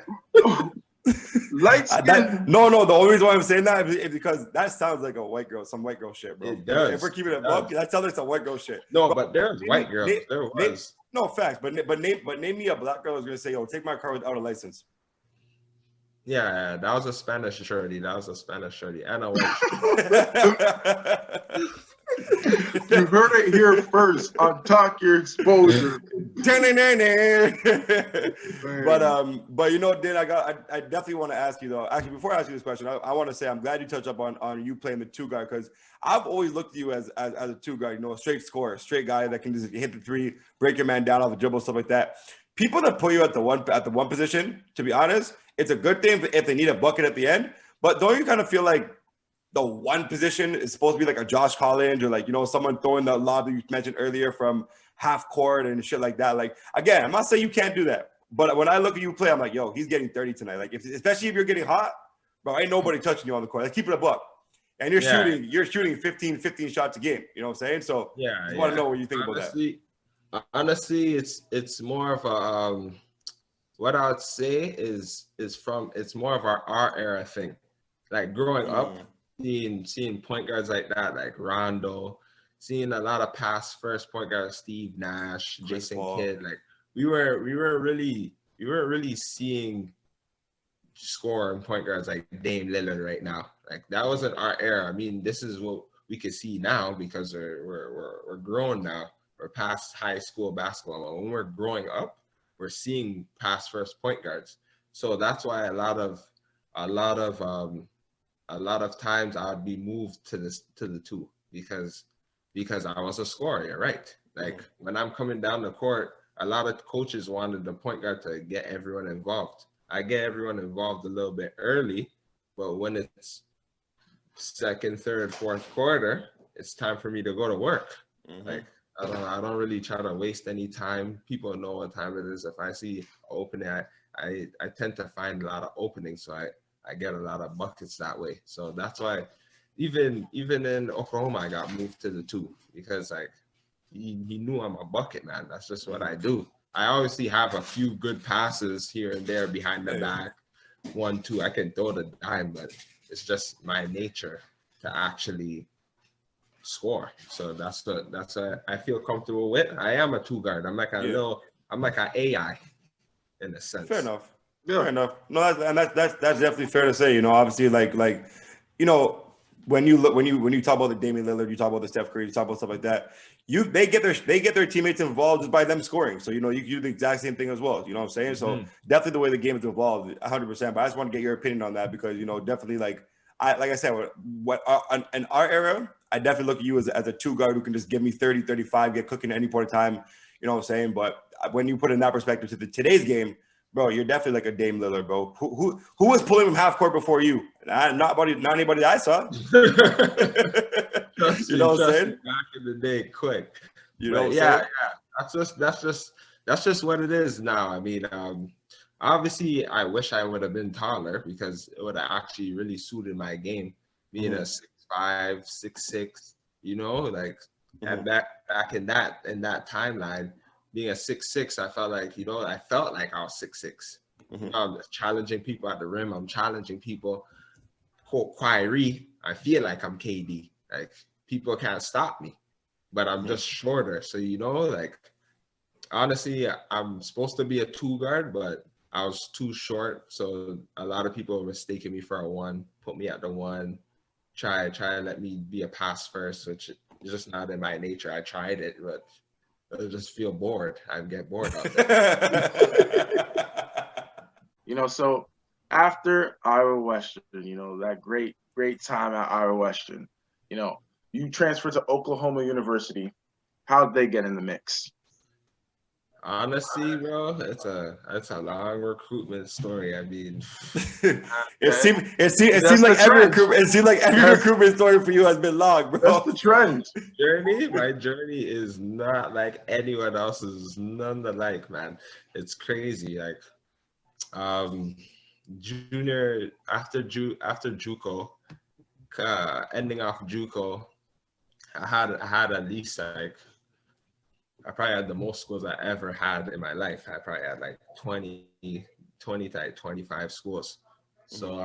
Speaker 4: Light skin.
Speaker 3: No. The only reason why I'm saying that is because that sounds like a white girl, some white girl shit, bro.
Speaker 1: It does.
Speaker 3: If we're keeping it up, that sounds like some white girl shit.
Speaker 1: No, but there's white girls. There was.
Speaker 3: No facts, but name me a black girl who's gonna say, "Yo, take my car without a license."
Speaker 1: Yeah, that was a Spanish shorty. And a white
Speaker 4: You heard it here first on Talk Your Exposure.
Speaker 3: But you know, Dan, I definitely want to ask you though. Actually, before I ask you this question, I want to say I'm glad you touched up on you playing the 2 guard, because I've always looked at you as a 2 guard, you know, a straight scorer, straight guy that can just hit the 3, break your man down off the dribble, stuff like that. People that put you at the one position, to be honest, it's a good thing if they need a bucket at the end. But don't you kind of feel like the 1 position is supposed to be like a Josh Collins, or like, you know, someone throwing the lob that you mentioned earlier from half court and shit like that? Like, again, I'm not saying you can't do that, but when I look at you play, I'm like, yo, he's getting 30 tonight. Like, especially if you're getting hot, bro, ain't nobody touching you on the court. Let's keep it a buck. And you're shooting 15 shots a game. You know what I'm saying? So
Speaker 1: yeah,
Speaker 3: just want to know what you think about that.
Speaker 1: Honestly, it's more of a what I would say is it's more of our era thing. Like growing up, seeing point guards like that, like Rondo, seeing a lot of past first point guards, Steve Nash, Jason Kidd. Like we weren't really seeing scoring point guards like Dame Lillard right now. Like that wasn't our era. I mean, this is what we can see now because we're grown now. We're past high school basketball. When we're growing up, we're seeing past first point guards. So that's why a lot of times I'd be moved to the two because I was a scorer. You're right. Like when I'm coming down the court, a lot of coaches wanted the point guard to get everyone involved. I get everyone involved a little bit early, but when it's second, third, fourth quarter, it's time for me to go to work. Like I don't really try to waste any time. People know what time it is. If I see an opening, I tend to find a lot of openings, so I get a lot of buckets that way. So that's why even in Oklahoma, I got moved to the two because like he knew I'm a bucket man. That's just what I do. I obviously have a few good passes here and there behind the back, 1, 2. I can throw the dime, but it's just my nature to actually score. So that's what I feel comfortable with. I am a two guard. I'm like an AI in a sense.
Speaker 3: Fair enough. Fair enough. No, that's definitely fair to say. You know, obviously, like you know, when you talk about the Damian Lillard, you talk about the Steph Curry, you talk about stuff like that. They get their teammates involved just by them scoring. So you know, you can do the exact same thing as well. You know what I'm saying? So definitely the way the game is evolved, 100%. But I just want to get your opinion on that because you know, definitely like I said, in our era, I definitely look at you as a two guard who can just give me 30, 35, get cooking at any point in time. You know what I'm saying? But when you put in that perspective to today's game, bro, you're definitely like a Dame Lillard, bro. Who was pulling from half court before you? Not anybody I saw.
Speaker 1: You know what I'm saying? Back in the day, quick. You know, yeah. That's just what it is now. I mean, obviously, I wish I would have been taller because it would have actually really suited my game, being a 6'5", 6'6". You know, like and back in that timeline. Being a 6'6", I felt like I was 6'6". I'm challenging people at the rim. I'm challenging people. Quote Kyrie, I feel like I'm KD. Like people can't stop me, but I'm just shorter. So you know, like honestly, I'm supposed to be a two guard, but I was too short. So a lot of people mistaken me for a one, put me at the one, try to let me be a pass first, which is just not in my nature. I tried it, but I just feel bored. I get bored out there.
Speaker 4: You know, so after Iowa Western, you know, that great time at Iowa Western, you know, you transferred to Oklahoma University. How'd they get in the mix?
Speaker 1: Honestly, bro, it's a long recruitment story. I mean,
Speaker 3: it seemed like every recruitment story for you has been long, bro.
Speaker 4: That's the trend.
Speaker 1: My journey is not like anyone else's. None alike, man. It's crazy. Like, junior after JUCO, ending off JUCO, I had at least like. I probably had the most schools I ever had in my life. I probably had like 20 to 25 schools. So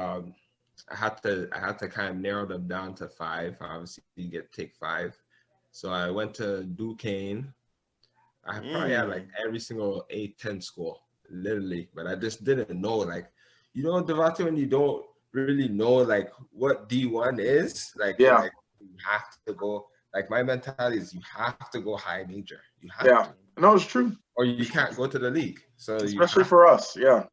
Speaker 1: I had to kind of narrow them down to 5. Obviously, you take 5. So I went to Duquesne. I probably had like every single 8-10 school, literally. But I just didn't know, like, you know, Devontae, when you don't really know like what D1 is, like you have to go. Like my mentality is you have to go high major. You have to.
Speaker 4: No, it's true.
Speaker 1: Or you can't go to the league. So
Speaker 4: especially for us, yeah.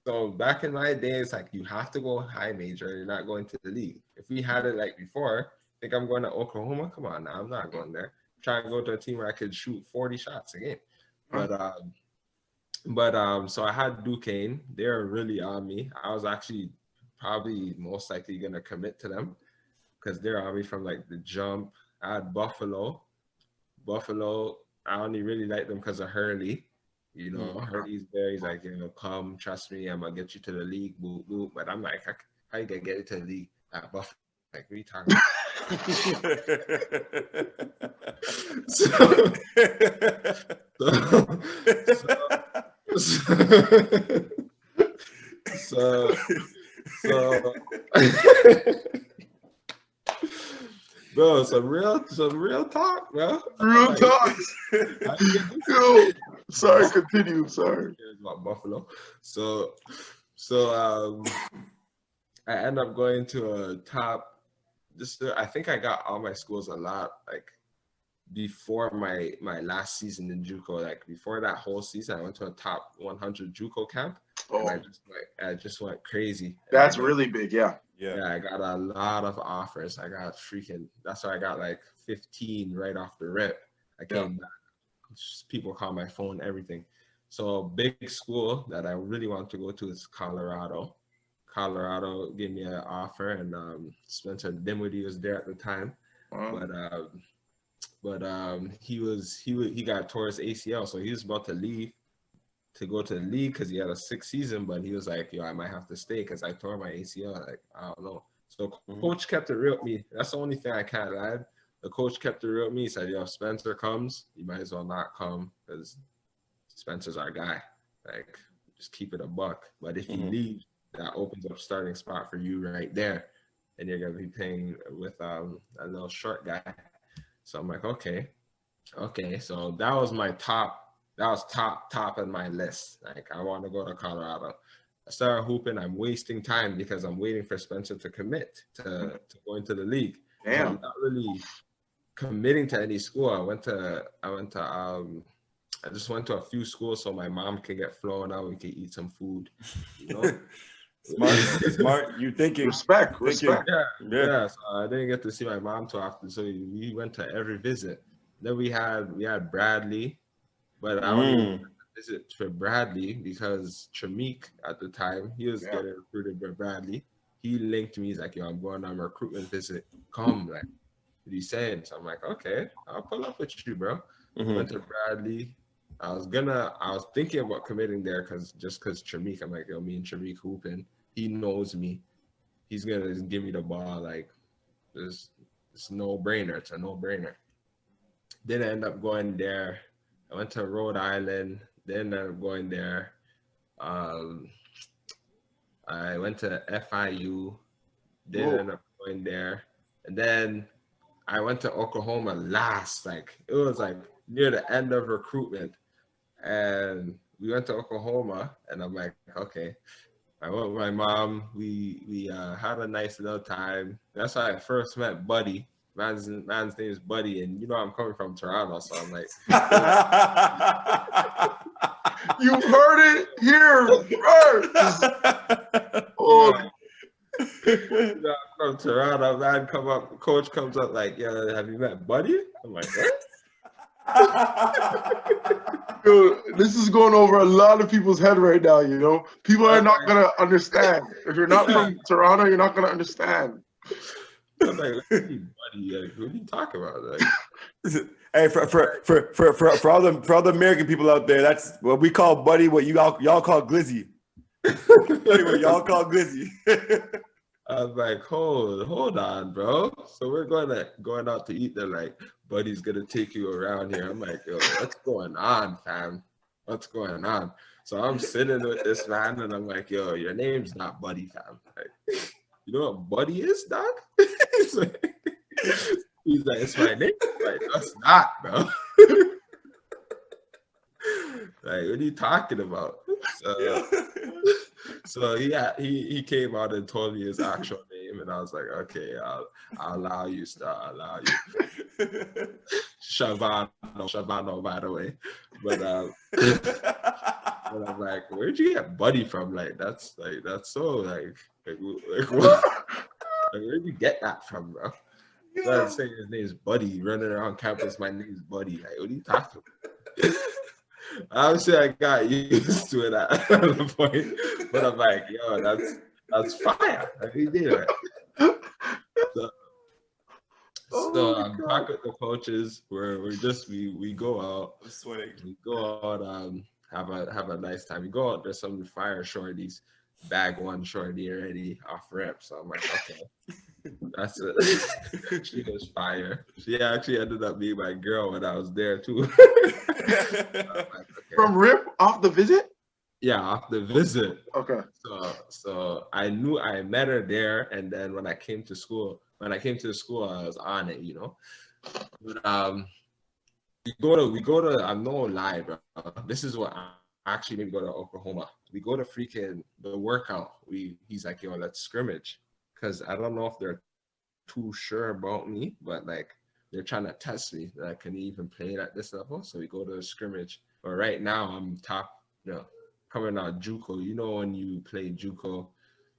Speaker 1: So back in my days, like you have to go high major. You're not going to the league. If we had it like before, think I'm going to Oklahoma? Come on now, I'm not going there. I'm trying to go to a team where I could shoot 40 shots a game. But so I had Duquesne. They were really on me. I was actually probably most likely gonna commit to them because they're on me from like the jump. I had Buffalo, I only really like them because of Hurley. You know, Hurley's there. He's like, you know, come, trust me, I'm going to get you to the league, boop, boop. But I'm like, how you going to get it to the league at Buffalo? like, what are you talking about? Bro, some real talk, bro.
Speaker 4: Real talk. Yo, sorry, continue. Sorry.
Speaker 1: About Buffalo. So I end up going to a top. I think I got all my schools a lot like before my last season in JUCO. Like before that whole season, I went to a top 100 JUCO camp.
Speaker 4: Oh,
Speaker 1: and I just went crazy.
Speaker 4: That's really big, yeah.
Speaker 1: Yeah, I got a lot of offers. I got that's why I got like 15 right off the rip. I came back. People call my phone, everything. So a big school that I really want to go to is Colorado. Colorado gave me an offer, and Spencer Dinwiddie was there at the time. But he got tore his ACL, so he was about to leave to go to the league because he had a 6th season, but he was like, yo, I might have to stay because I tore my ACL. Like, I don't know. So coach kept it real with me. That's the only thing I can't add. The coach kept it real with me. He said, yo, if Spencer comes, you might as well not come because Spencer's our guy. Like, just keep it a buck. But if he leaves, that opens up starting spot for you right there. And you're going to be playing with a little short guy. So I'm like, okay. So that was my top. That was top on my list. Like, I want to go to Colorado. I started hooping. I'm wasting time because I'm waiting for Spencer to commit to go into the league.
Speaker 4: Damn.
Speaker 1: So I'm not really committing to any school. I just went to a few schools so my mom can get flown out. We can eat some food. You know?
Speaker 3: Smart. You thinking?
Speaker 4: Respect.
Speaker 1: Yeah. So I didn't get to see my mom too often. So we went to every visit. Then we had Bradley. But I only visit for Bradley because Tremik at the time, he was getting recruited by Bradley. He linked me. He's like, yo, I'm going on a recruitment visit. Come, like, what are you saying? So I'm like, okay, I'll pull up with you, bro. Went to Bradley. I was thinking about committing there because Tremik, I'm like, yo, me and Tremik hooping. He knows me. He's going to give me the ball. Like, it's no-brainer. It's a no-brainer. Then I end up going there. I went to Rhode Island, then I'm going there. I went to FIU, then I ended up going there. And then I went to Oklahoma last, like it was like near the end of recruitment. And we went to Oklahoma and I'm like, okay. I went with my mom. We had a nice little time. That's how I first met Buddy. Man's name is Buddy, and you know I'm coming from Toronto, so I'm like,
Speaker 4: you heard it here first.
Speaker 1: From Toronto, man, coach comes up like, yeah, have you met Buddy? I'm like, what?
Speaker 4: Yo, this is going over a lot of people's head right now, you know? People are not going to understand. If you're not from Toronto, you're not going to understand.
Speaker 1: I'm like, Buddy, like, what are you talking about? Like,
Speaker 3: hey, for all the American people out there, that's what we call Buddy. What y'all call Glizzy. What y'all call Glizzy.
Speaker 1: I was like, hold on, bro. So we're going out to eat. They're like, Buddy's gonna take you around here. I'm like, yo, what's going on, fam? What's going on? So I'm sitting with this man, and I'm like, yo, your name's not Buddy, fam. Like, you know what Buddy is, dog? He's like, it's my name. Like, that's not, bro. Like, what are you talking about? So he came out and told me his actual name, and I was like, okay, I'll allow you, star. I'll allow you. Shabano, by the way. But I'm like, where'd you get Buddy from? Like, that's so like what? Like, where'd you get that from, bro? So I was saying his name's Buddy, running around campus. My name's Buddy. Like, what are you talking about? Obviously, I got used to it at the point, but I'm like, yo, that's fire. Like, he did it. So I'm talking with the coaches. We go out. I'm sweating. We go out. Have a nice time. We go out. There's some fire shorties. Bag one shorty already off rip. So I'm like, okay. That's it. She was fire. She actually ended up being my girl when I was there too. Like,
Speaker 4: From Rip off the visit?
Speaker 1: Yeah, off the visit.
Speaker 4: Okay.
Speaker 1: So I knew I met her there, and then when I came to school, I was on it, you know. But we go to I'm no lie, bro. This is what actually made me go to Oklahoma. We go to freaking the workout. He's like, yo, let's scrimmage. Cause I don't know if they're too sure about me, but like they're trying to test me. Like, can you even play it at this level? So we go to the scrimmage. But right now I'm top, coming out JUCO. You know, when you play JUCO,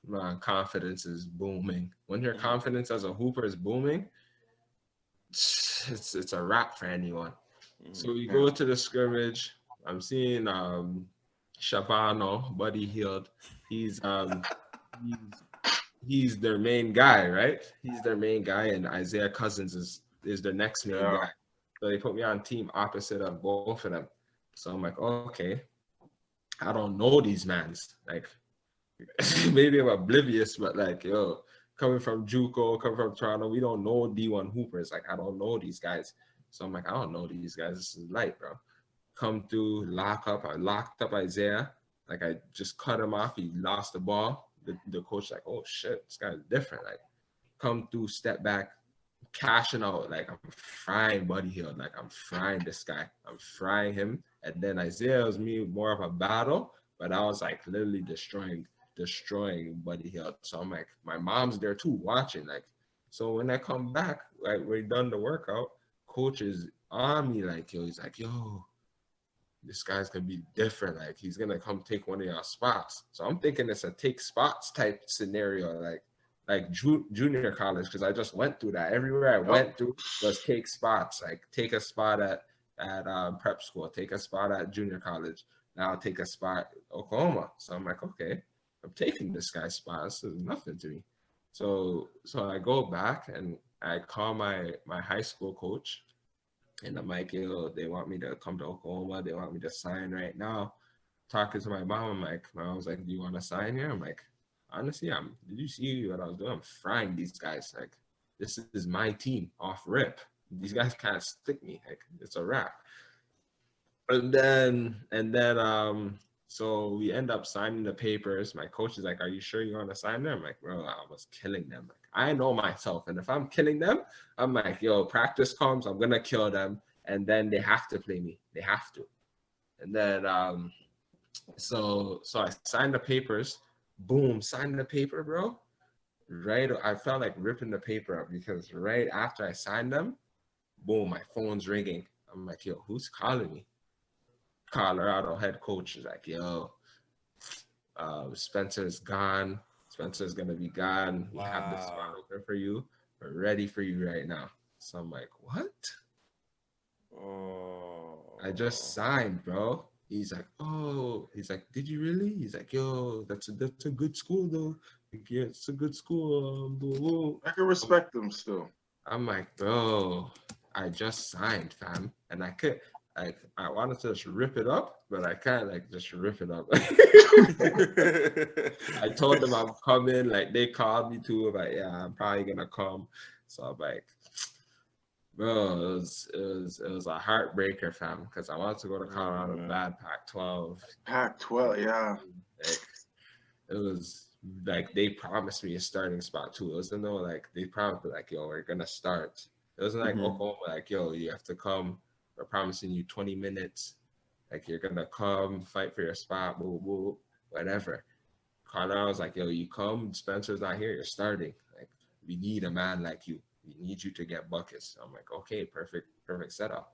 Speaker 1: my confidence is booming. When your confidence as a hooper is booming, it's a wrap for anyone. So we go to the scrimmage. I'm seeing Shavano, Buddy Hield. He's their main guy, right? He's their main guy, and Isaiah Cousins is their next main guy. So they put me on team opposite of both of them. So I'm like, okay, I don't know these mans. Like, maybe I'm oblivious, but like, yo, coming from JUCO, coming from Toronto, we don't know D1 hoopers. Like, I don't know these guys. So I'm like, I don't know these guys. This is light, bro. Come through, lock up. I locked up Isaiah. Like, I just cut him off. He lost the ball. The coach like, oh shit, this guy's different. Like, come through, step back, cashing out. Like, I'm frying Buddy Hill. Like, I'm frying this guy. I'm frying him. And then Isaiah was me more of a battle, but I was like literally destroying Buddy Hill. So I'm like, my mom's there too, watching. Like, so when I come back, like, we're done the workout, coach is on me, like, yo, he's like, yo, this guy's gonna be different. Like, he's gonna come take one of your spots. So I'm thinking it's a take spots type scenario, like junior college, because I just went through that. Everywhere I went through was take spots. Like, take a spot at prep school, take a spot at junior college. Now I'll take a spot at Oklahoma. So I'm like, okay, I'm taking this guy's spot. This is nothing to me. So I go back and I call my high school coach. And I'm like, yo, they want me to come to Oklahoma. They want me to sign right now. Talking to my mom, my mom's like, do you want to sign here? I'm like, honestly, did you see what I was doing? I'm frying these guys. Like, this is my team off rip. These guys kind of stick me. Like, it's a wrap. And then so we end up signing the papers. My coach is like, are you sure you want to sign them? I'm like, bro, I was killing them. Like, I know myself. And if I'm killing them, I'm like, yo, practice comes, I'm going to kill them. And then they have to play me. They have to. And then, so I signed the papers. Boom, signed the paper, bro. Right, I felt like ripping the paper up because right after I signed them, boom, my phone's ringing. I'm like, yo, who's calling me? Colorado head coach is like, yo, Spencer's gone. Spencer's gonna be gone. We have this spot open for you. We're ready for you right now. So I'm like, what? I just signed, bro. He's like, oh, he's like, did you really? He's like, yo, that's a good school though. Like, yeah, it's a good school. Blah, blah.
Speaker 4: I can respect them still.
Speaker 1: I'm like, bro, I just signed, fam, and I could. Like, I wanted to just rip it up, but I can't like just rip it up. I told them I'm coming. Like, they called me too. Like, yeah, I'm probably gonna come. So I'm like, bro, it was a heartbreaker, fam, because I wanted to go to Colorado bad Pac-12.
Speaker 4: Pac-12, yeah.
Speaker 1: Like, it was like they promised me a starting spot too. It wasn't though like they promised me like, yo, we're gonna start. It wasn't like Oklahoma, like, yo, you have to come. We're promising you 20 minutes. Like, you're going to come, fight for your spot, boo, boo, whatever. Colorado was like, yo, you come, Spencer's not here, you're starting. Like, we need a man like you. We need you to get buckets. I'm like, okay, perfect setup.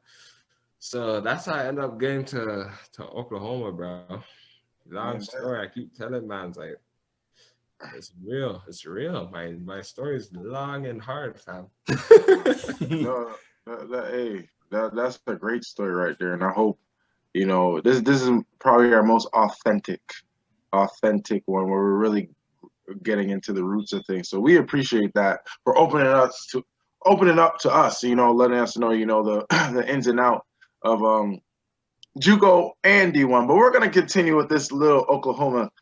Speaker 1: So that's how I ended up getting to Oklahoma, bro. Long story. I keep telling man, like, it's real. It's real. My story is long and hard, fam.
Speaker 4: No, that's a great story right there, and I hope this is probably our most authentic one where we're really getting into the roots of things. So we appreciate that for opening up to us, letting us know the ins and out of JUCO and D1. But we're gonna continue with this little Oklahoma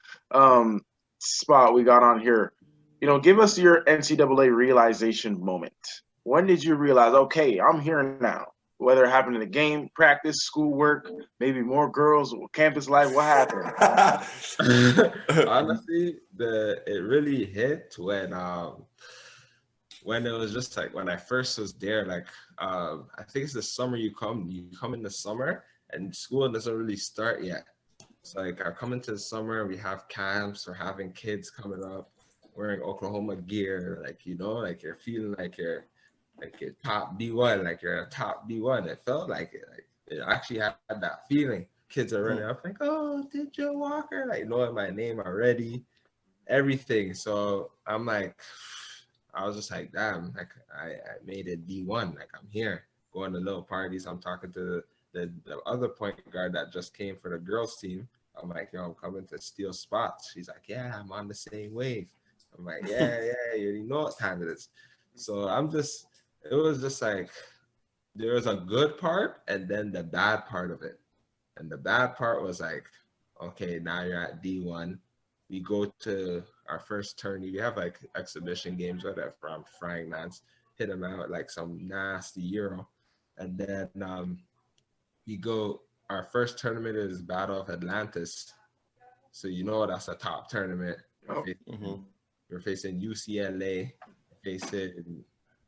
Speaker 4: spot we got on here. Give us your NCAA realization moment. When did you realize, okay, I'm here now? Whether it happened in the game, practice, schoolwork, maybe more girls, campus life, what happened?
Speaker 1: Honestly, it really hit when it was just like when I first was there, like I think it's the summer you come in the summer and school doesn't really start yet. It's like I come into the summer, we have camps, we're having kids coming up wearing Oklahoma gear, like like you're feeling like you're top B1, like you're a top B1. It felt like it actually had that feeling. Kids are running up like, oh, Dinjyl Walker, like knowing my name already, everything. So I'm like, I was just like, damn, like I made it D1, like I'm here, going to little parties. I'm talking to the other point guard that just came for the girls team. I'm like, yo, I'm coming to steal spots. She's like, yeah, I'm on the same wave. I'm like, yeah, you already know what time it is. So it was just like, there was a good part and then the bad part of it. And the bad part was like, okay, now you're at D1. We go to our first tourney. We have like exhibition games, whatever, from Frying Mans, hit them out like some nasty Euro. And then we go, our first tournament is Battle of Atlantis. So that's a top tournament.
Speaker 4: Oh.
Speaker 1: We're facing UCLA, facing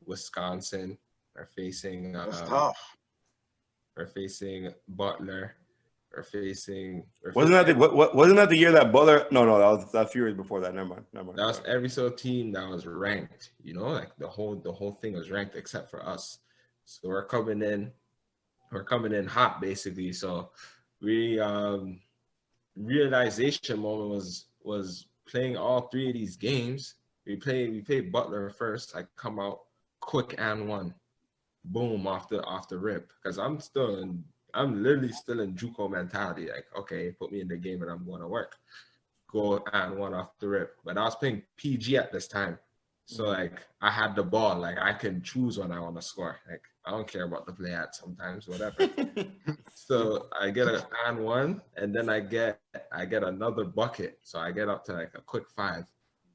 Speaker 1: Wisconsin, we're facing
Speaker 4: That's tough.
Speaker 1: We're facing Butler. Wasn't
Speaker 3: that the year that Butler? No, that was a few years before that. Never mind.
Speaker 1: That was every single team that was ranked. Like the whole thing was ranked except for us. So we're coming in hot basically. So we realization moment was playing all three of these games. We played Butler first. I come out quick and one, boom off the rip because I'm literally still in JUCO mentality. Like, okay, put me in the game and I'm going to work. Go and one off the rip. But I was playing PG at this time. So, like, I had the ball. Like, I can choose when I want to score. Like, I don't care about the play at sometimes, whatever. So, I get an and one, and then I get another bucket. So, I get up to, like, a quick 5.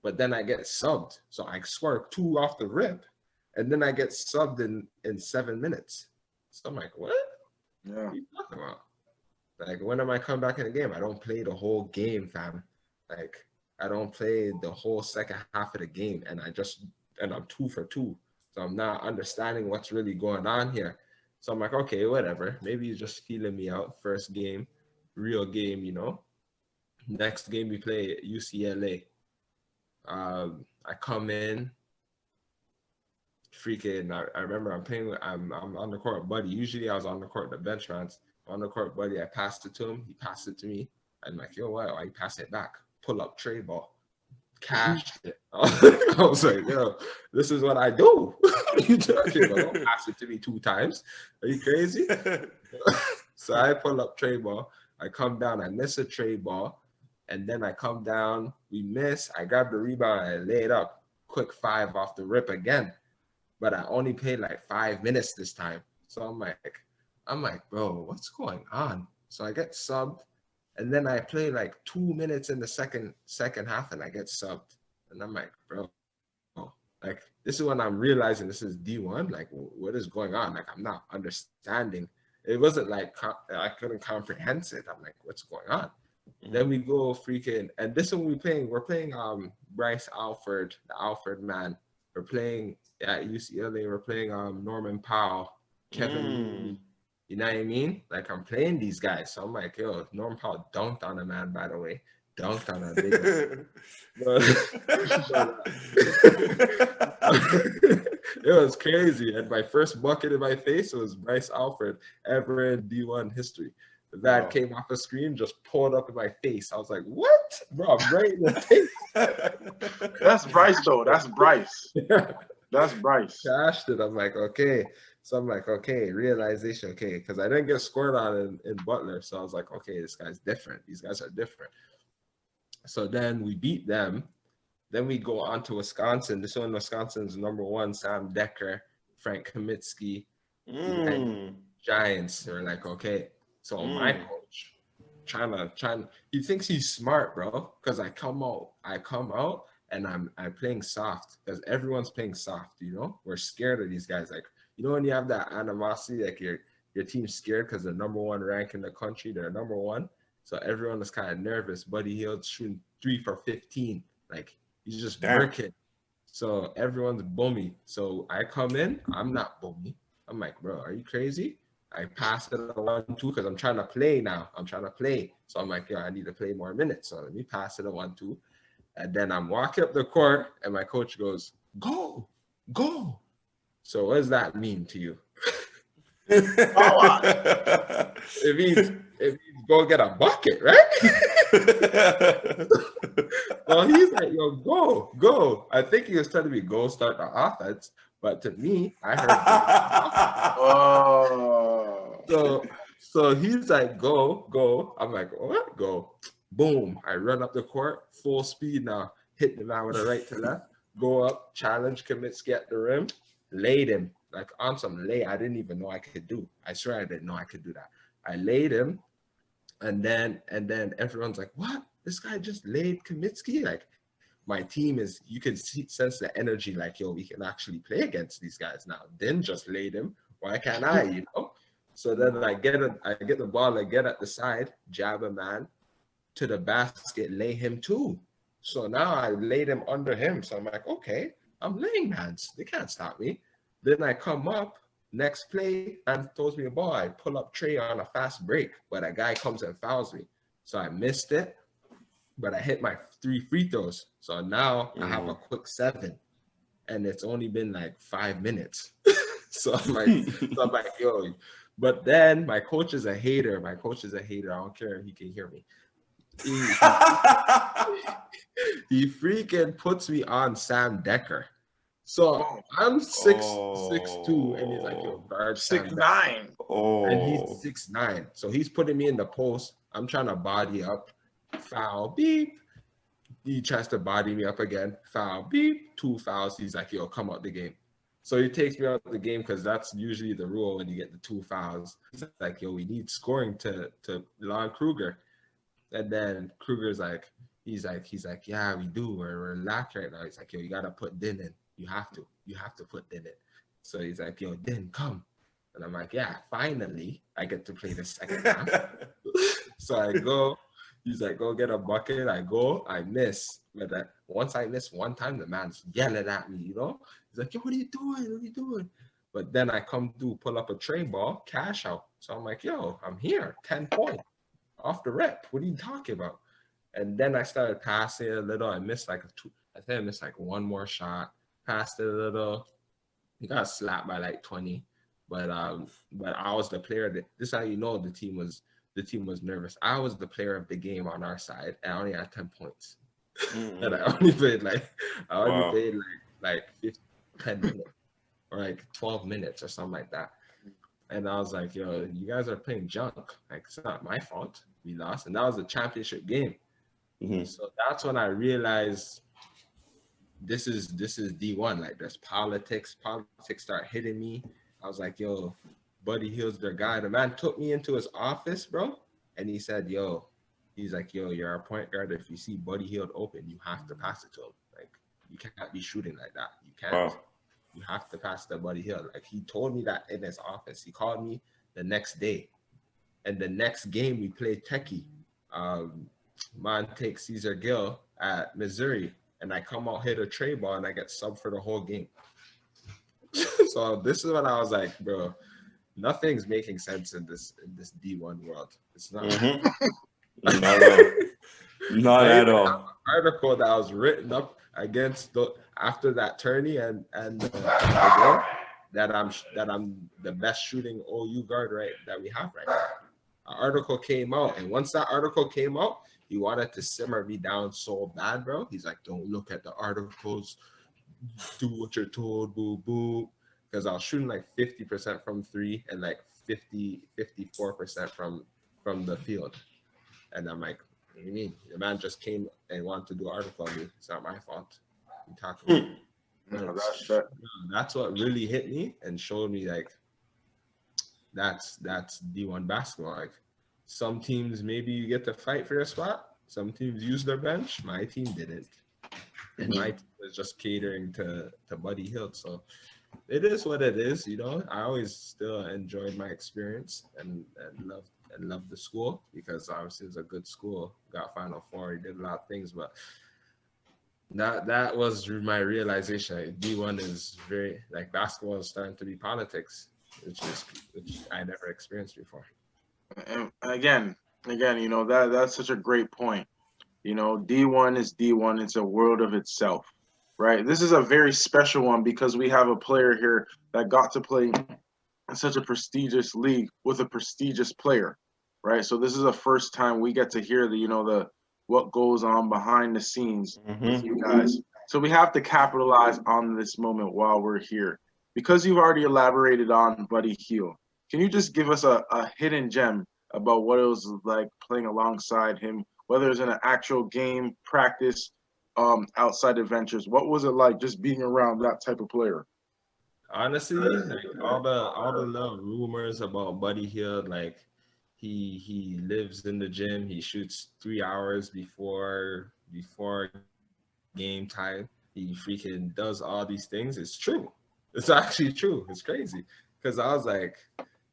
Speaker 1: But then I get subbed. So, I score 2 off the rip, and then I get subbed in 7 minutes. So, I'm like, what?
Speaker 4: Yeah.
Speaker 1: What are you talking about? Like, when am I coming back in the game? I don't play the whole game, fam. Like, I don't play the whole second half of the game, and I'm 2 for 2. So I'm not understanding what's really going on here. So I'm like, okay, whatever. Maybe he's just feeling me out. First game, real game, Next game we play UCLA. I come in. Freaking, I remember I'm on the court, buddy. Usually I was on the court, the bench runs. On the court, buddy, I passed it to him. He passed it to me. I'm like, yo, why you pass it back? Pull up tray ball. Cashed it. I was like, yo, this is what I do. What are you talking about? Don't pass it to me 2 times. Are you crazy? So I pull up tray ball. I come down. I miss a tray ball. And then I come down. We miss. I grab the rebound. I lay it up. Quick 5 off the rip again. But I only played like 5 minutes this time. So I'm like, bro, what's going on? So I get subbed, and then I play like 2 minutes in the second half, and I get subbed. And I'm like, bro, like this is when I'm realizing this is D1. Like, what is going on? Like, I'm not understanding. It wasn't like I couldn't comprehend it. I'm like, what's going on? Then we go freaking, and this one we're playing Bryce Alford, the Alford man. We're playing at UCLA. We're playing Norman Powell, Kevin. You know what I mean? Like, I'm playing these guys. So I'm like, yo, Norman Powell dunked on a man, by the way. Dunked on a big It was crazy. And my first bucket in my face was Bryce Alford ever in D1 history. That came off the screen, just pulled up in my face. I was like, what? Bro, I'm right in the face.
Speaker 4: That's Bryce, though. That's Bryce. That's Bryce.
Speaker 1: Cashed it. I'm like, okay. So I'm like, okay, realization, okay. Because I didn't get scored on in Butler. So I was like, okay, this guy's different. These guys are different. So then we beat them. Then we go on to Wisconsin. This one, Wisconsin's number 1, Sam Decker, Frank Kaminsky, Giants. They're like, okay. So my coach trying he thinks he's smart, bro. Because I come out and I'm playing soft because everyone's playing soft. You know, we're scared of these guys. Like, you know, when you have that animosity, like your team's scared because they're number one rank in the country, they're number one. So everyone is kind of nervous. Buddy Hield's shooting 3 for 15. Like, he's just working. So everyone's bummy. So I come in, I'm not bummy. I'm like, bro, are you crazy? I pass it a 1-2 because I'm trying to play now. I'm trying to play. So I'm like, yo, I need to play more minutes. So let me pass it a 1-2. And then I'm walking up the court, and my coach goes, go. So what does that mean to you? It means go get a bucket, right? Well, he's like, yo, go. I think he was telling me go start the offense, but to me, I heard So he's like, go. I'm like, what? Go. Boom. I run up the court, full speed now, hit the man with a right to left, go up, challenge Kaminsky at the rim, laid him. Like on some lay I didn't even know I could do. I swear I didn't know I could do that. I laid him, and then everyone's like, what? This guy just laid Kaminsky? Like, my team is, you can sense the energy, like, yo, we can actually play against these guys now. Then just laid him. Why can't I, you know? So then I get the ball, I get at the side, jab a man to the basket, lay him too. So now I laid him under him. So I'm like, okay, I'm laying mans. They can't stop me. Then I come up, next play, and throws me a ball. I pull up Trey on a fast break, but a guy comes and fouls me. So I missed it, but I hit my 3 free throws. So now I have a quick 7, and it's only been like 5 minutes. So I'm like, yo. But then my coach is a hater. I don't care if he can hear me. He freaking puts me on Sam Decker. So I'm 6'2", and he's like, yo, guard
Speaker 4: 6'9".
Speaker 1: And he's 6'9". So he's putting me in the post. I'm trying to body up, foul, beep. He tries to body me up again, foul, beep, 2 fouls. He's like, yo, come out the game. So he takes me out the game because that's usually the rule when you get the 2 fouls. He's like, yo, we need scoring to Lon Kruger. And then Kruger's like, he's like, yeah, we do. We're locked right now. He's like, yo, you gotta put Din in. You have to put Din in. So he's like, yo, Din, come. And I'm like, yeah, finally I get to play the second half. So I go. He's like, go get a bucket. I go. I miss. But once I miss one time, the man's yelling at me, you know? He's like, yo, what are you doing? But then I come to pull up a tray ball, cash out. So I'm like, yo, I'm here, 10 points off the rep. What are you talking about? And then I started passing a little. I missed like I missed like one more shot. Passed it a little. He got slapped by like 20. But I was the player. This is how you know the team was nervous. I was the player of the game on our side, and I only had 10 points. And I only played like 10 minutes or like 12 minutes or something like that. And I was like, yo, you guys are playing junk. Like, it's not my fault. We lost. And that was a championship game. So that's when I realized this is D1. Like, there's politics. Politics start hitting me. I was like, yo, Buddy Hield's their guy. The man took me into his office, bro. And he said, he's like, yo, you're a point guard. If you see Buddy Hield open, you have to pass it to him. Like, you can't be shooting like that. You can't. Wow. You have to pass to Buddy Hield. Like, he told me that in his office. He called me the next day. And the next game we played Techie. Man takes Cesar Gill at Missouri. And I come out, hit a tray ball, and I get subbed for the whole game. So this is when I was like, bro, nothing's making sense in this D1 world. It's not.
Speaker 3: Not at all.
Speaker 1: An article that was written up against after that tourney and that I'm the best shooting OU guard that we have right now. An article came out, and once that article came out, he wanted to simmer me down so bad, bro. He's like, don't look at the articles, do what you're told, boo boo. Because I was shooting like 50% from 3 and like 54% from the field. And I'm like, what do you mean? The man just came and wanted to do an article on me. It's not my fault. You talk about that's what really hit me and showed me like that's D1 basketball. Like, some teams maybe you get to fight for your spot. Some teams use their bench. My team didn't. and my team was just catering to Buddy Hield. So it is what it is, you know. I always still enjoyed my experience and loved the school because obviously it's a good school. Got Final Four, he did a lot of things, but that was my realization. Like, D1 is very like basketball is starting to be politics, which I never experienced before.
Speaker 4: And again, you know, that's such a great point. You know, D1 is D1. It's a world of itself, right? This is a very special one because we have a player here that got to play in such a prestigious league with a prestigious player, right? So this is the first time we get to hear the what goes on behind the scenes with you guys. So we have to capitalize on this moment while we're here. Because you've already elaborated on Buddy Hield, can you just give us a hidden gem about what it was like playing alongside him, whether it's in an actual game, practice, outside adventures? What was it like just being around that type of player?
Speaker 1: Honestly, like all the little rumors about Buddy Hield, like he lives in the gym, he shoots 3 hours before game time, he freaking does all these things. It's true. It's actually true. It's crazy. Because I was like,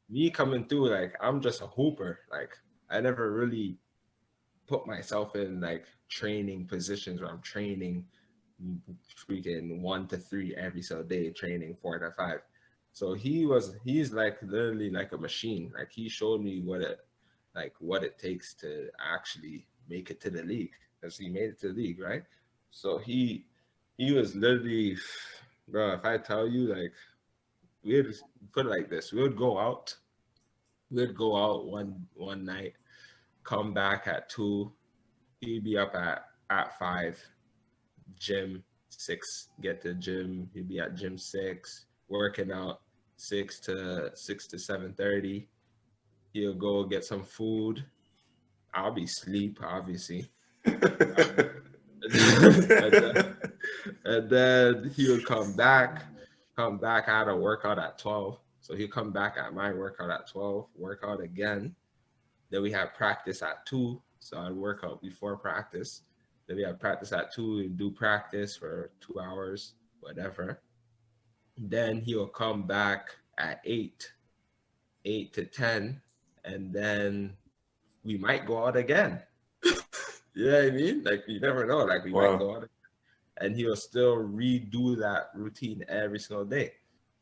Speaker 1: me coming through, like I'm just a hooper. Like I never really put myself in like training positions where I'm training freaking 1 to 3 every single day, training 4 to 5. So he's like literally like a machine. Like he showed me what it takes to actually make it to the league. Because he made it to the league, right? So he was literally, bro, if I tell you, like, we'd put it like this, we'd go out one night, come back at 2, he'd be up at 5, gym 6, get to gym, he'd be at gym 6, working out 6 to 7:30. He'll go get some food. I'll be asleep, obviously. and then he would come back. I had a workout at 12. So he'll come back at my workout at 12, workout again. Then we have practice at 2. So I'd work out before practice. Then we have practice at 2, we do practice for 2 hours, whatever. Then he'll come back at 8 to 10, and then we might go out again. You know what I mean? Like, you never know. Like, we might go out again. And he'll still redo that routine every single day.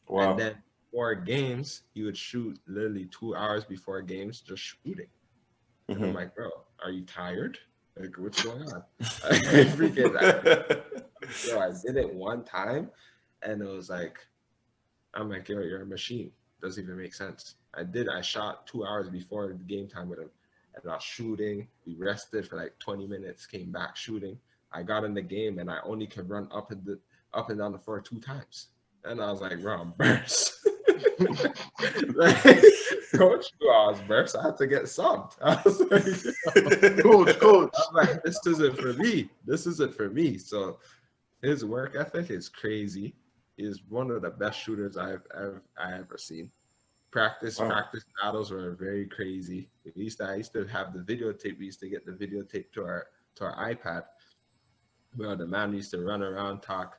Speaker 1: Wow. And then before games, he would shoot literally 2 hours before games, just shooting. And I'm like, bro, are you tired? Like, what's going on? I did it one time, and it was like, I'm like, yo, you're a machine. Doesn't even make sense. I shot 2 hours before the game time with him, and I was shooting. We rested for like 20 minutes, came back shooting. I got in the game, and I only could run up and down the floor 2 times. And I was like, bro, I'm burst. Like, coach knew I was burst. I had to get subbed. I was like, coach. I'm like, this isn't for me. So his work ethic is crazy. He's one of the best shooters I ever seen. Practice battles were very crazy. I used to have the videotape. We used to get the videotape to our iPad. Well, the man used to run around, talk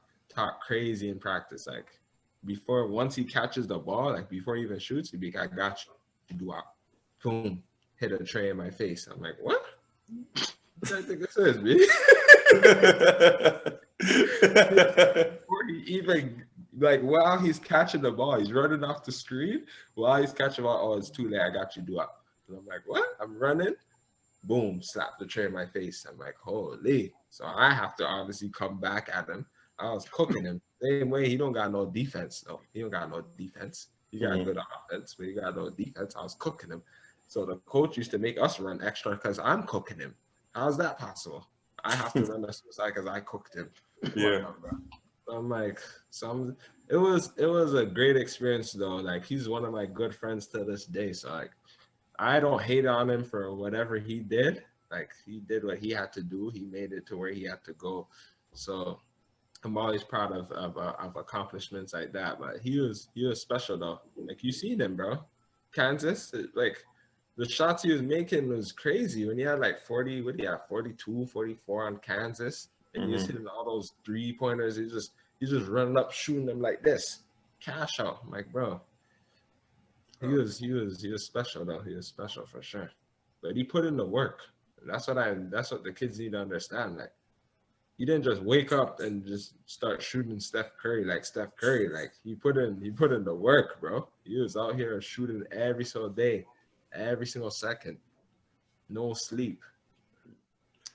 Speaker 1: crazy in practice. Like, once he catches the ball, like before he even shoots, he'd be like, I got you. Do out. Boom. Hit a tray in my face. I'm like, what? What do I think this is, me? Before he even, like, while he's catching the ball, he's running off the screen. While he's catching the ball, oh, it's too late. I got you. Do out. And I'm like, what? I'm running. Boom. Slap the tray in my face. I'm like, holy. So I have to obviously come back at him. I was cooking him. Same way, he don't got no defense. No, he don't got no defense. He got good offense, but he got no defense. I was cooking him. So the coach used to make us run extra because I'm cooking him. How's that possible? I have to run the suicide because I cooked him. Yeah. I'm like, it was a great experience though. Like, he's one of my good friends to this day. So like, I don't hate on him for whatever he did. Like, he did what he had to do. He made it to where he had to go. So I'm always proud of accomplishments like that. But he was special though. Like, you seen him, bro. Kansas, like, the shots he was making was crazy. When he had like 40, what do you have, 42, 44 on Kansas. and he was hitting all those 3-pointers. He's just running up, shooting them like this, cash out. I'm like, bro, he was special though. He was special for sure, but he put in the work. And that's what the kids need to understand. Like, he didn't just wake up and just start shooting Steph Curry like Steph Curry. Like, he put in the work, bro. He was out here shooting every single day, every single second, no sleep.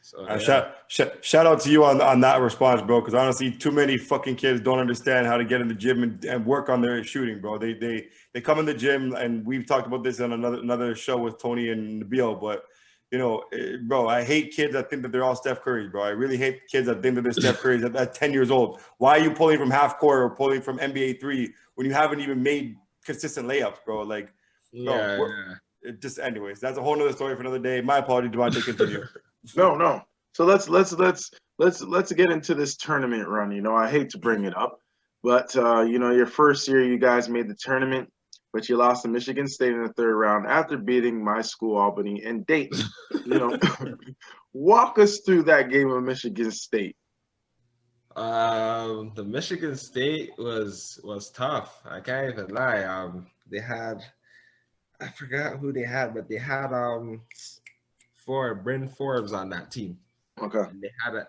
Speaker 1: So yeah.
Speaker 3: Shout out to you on that response, bro. Because honestly, too many fucking kids don't understand how to get in the gym and work on their shooting, bro. They come in the gym, and we've talked about this on another show with Tony and Nabil. But you know, bro, I hate kids that think that they're all Steph Curry, bro. I really hate kids that think that they're Steph Curry at 10 years old. Why are you pulling from half court or pulling from NBA 3 when you haven't even made consistent layups, bro? Like, bro, just anyways, that's a whole nother story for another day. My apologies, Devontae, continue.
Speaker 4: No. So let's get into this tournament run. You know, I hate to bring it up, but you know, your first year you guys made the tournament, but you lost to Michigan State in the third round after beating my school, Albany, and Dayton. You know, walk us through that game of Michigan State.
Speaker 1: The Michigan State was tough. I can't even lie. They had, I forgot who they had, but they had Bryn Forbes on that team.
Speaker 4: Okay.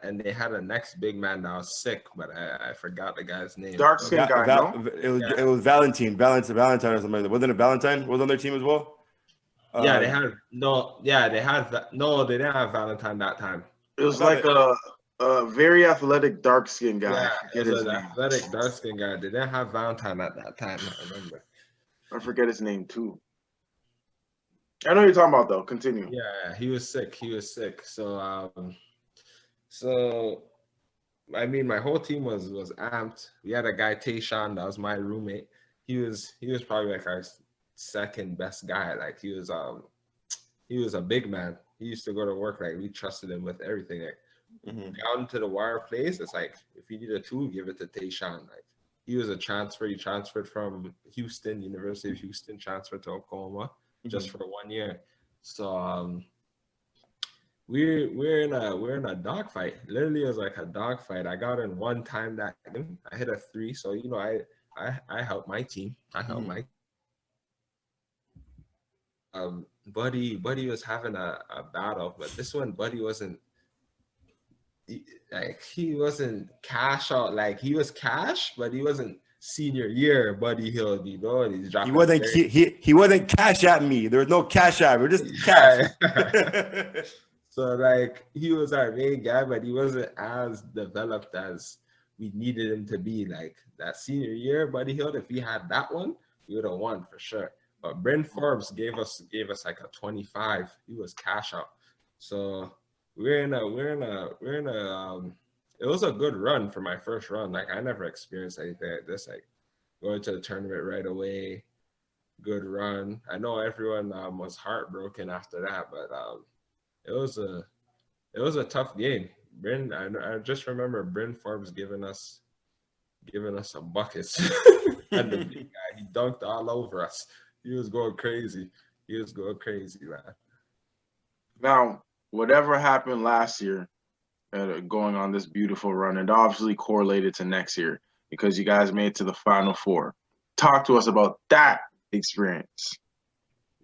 Speaker 1: And they had a next big man that was sick, but I forgot the guy's name.
Speaker 4: Dark skin guy, no?
Speaker 3: It was Valentine or something like that. Wasn't it Valentine was on their team as well?
Speaker 1: Yeah, they didn't have Valentine that time.
Speaker 4: It was like a very athletic dark skin guy.
Speaker 1: Yeah, it was an athletic dark skin guy. They didn't have Valentine at that time, I remember.
Speaker 4: I forget his name too. I know what you're talking about though. Continue.
Speaker 1: Yeah, he was sick. So I mean, my whole team was amped. We had a guy, Tayshawn, that was my roommate. He was probably like our second best guy. Like, he was a big man. He used to go to work, like, we trusted him with everything. Like, down to the wire place, it's like, if you need a tool, give it to Tayshawn. Like, he was a transfer. He transferred from Houston, University of Houston, transferred to Oklahoma just for 1 year. So we're in a dogfight. Literally, it was like a dogfight. I got in one time that game. I hit a 3, so you know, I helped my team. Buddy was having a battle, but this one Buddy wasn't he wasn't cash out. Like, he was cash, but he wasn't senior year Buddy Hill, you know, and he's dropping.
Speaker 3: He wasn't cash at me. There was no cash at me. We're just cash.
Speaker 1: So like, he was our main guy, but he wasn't as developed as we needed him to be. Like, that senior year Buddy Hill, if he had that one, we would have won for sure. But Bryn Forbes gave us like a 25. He was cash out. So it was a good run for my first run. Like, I never experienced anything like this. Like, going to the tournament right away, good run. I know everyone was heartbroken after that, but it was a tough game. I just remember Bryn Forbes giving us some buckets. And the big guy, he dunked all over us. He was going crazy. Man.
Speaker 4: Now, whatever happened last year, going on this beautiful run, it obviously correlated to next year because you guys made it to the Final Four. Talk to us about that experience.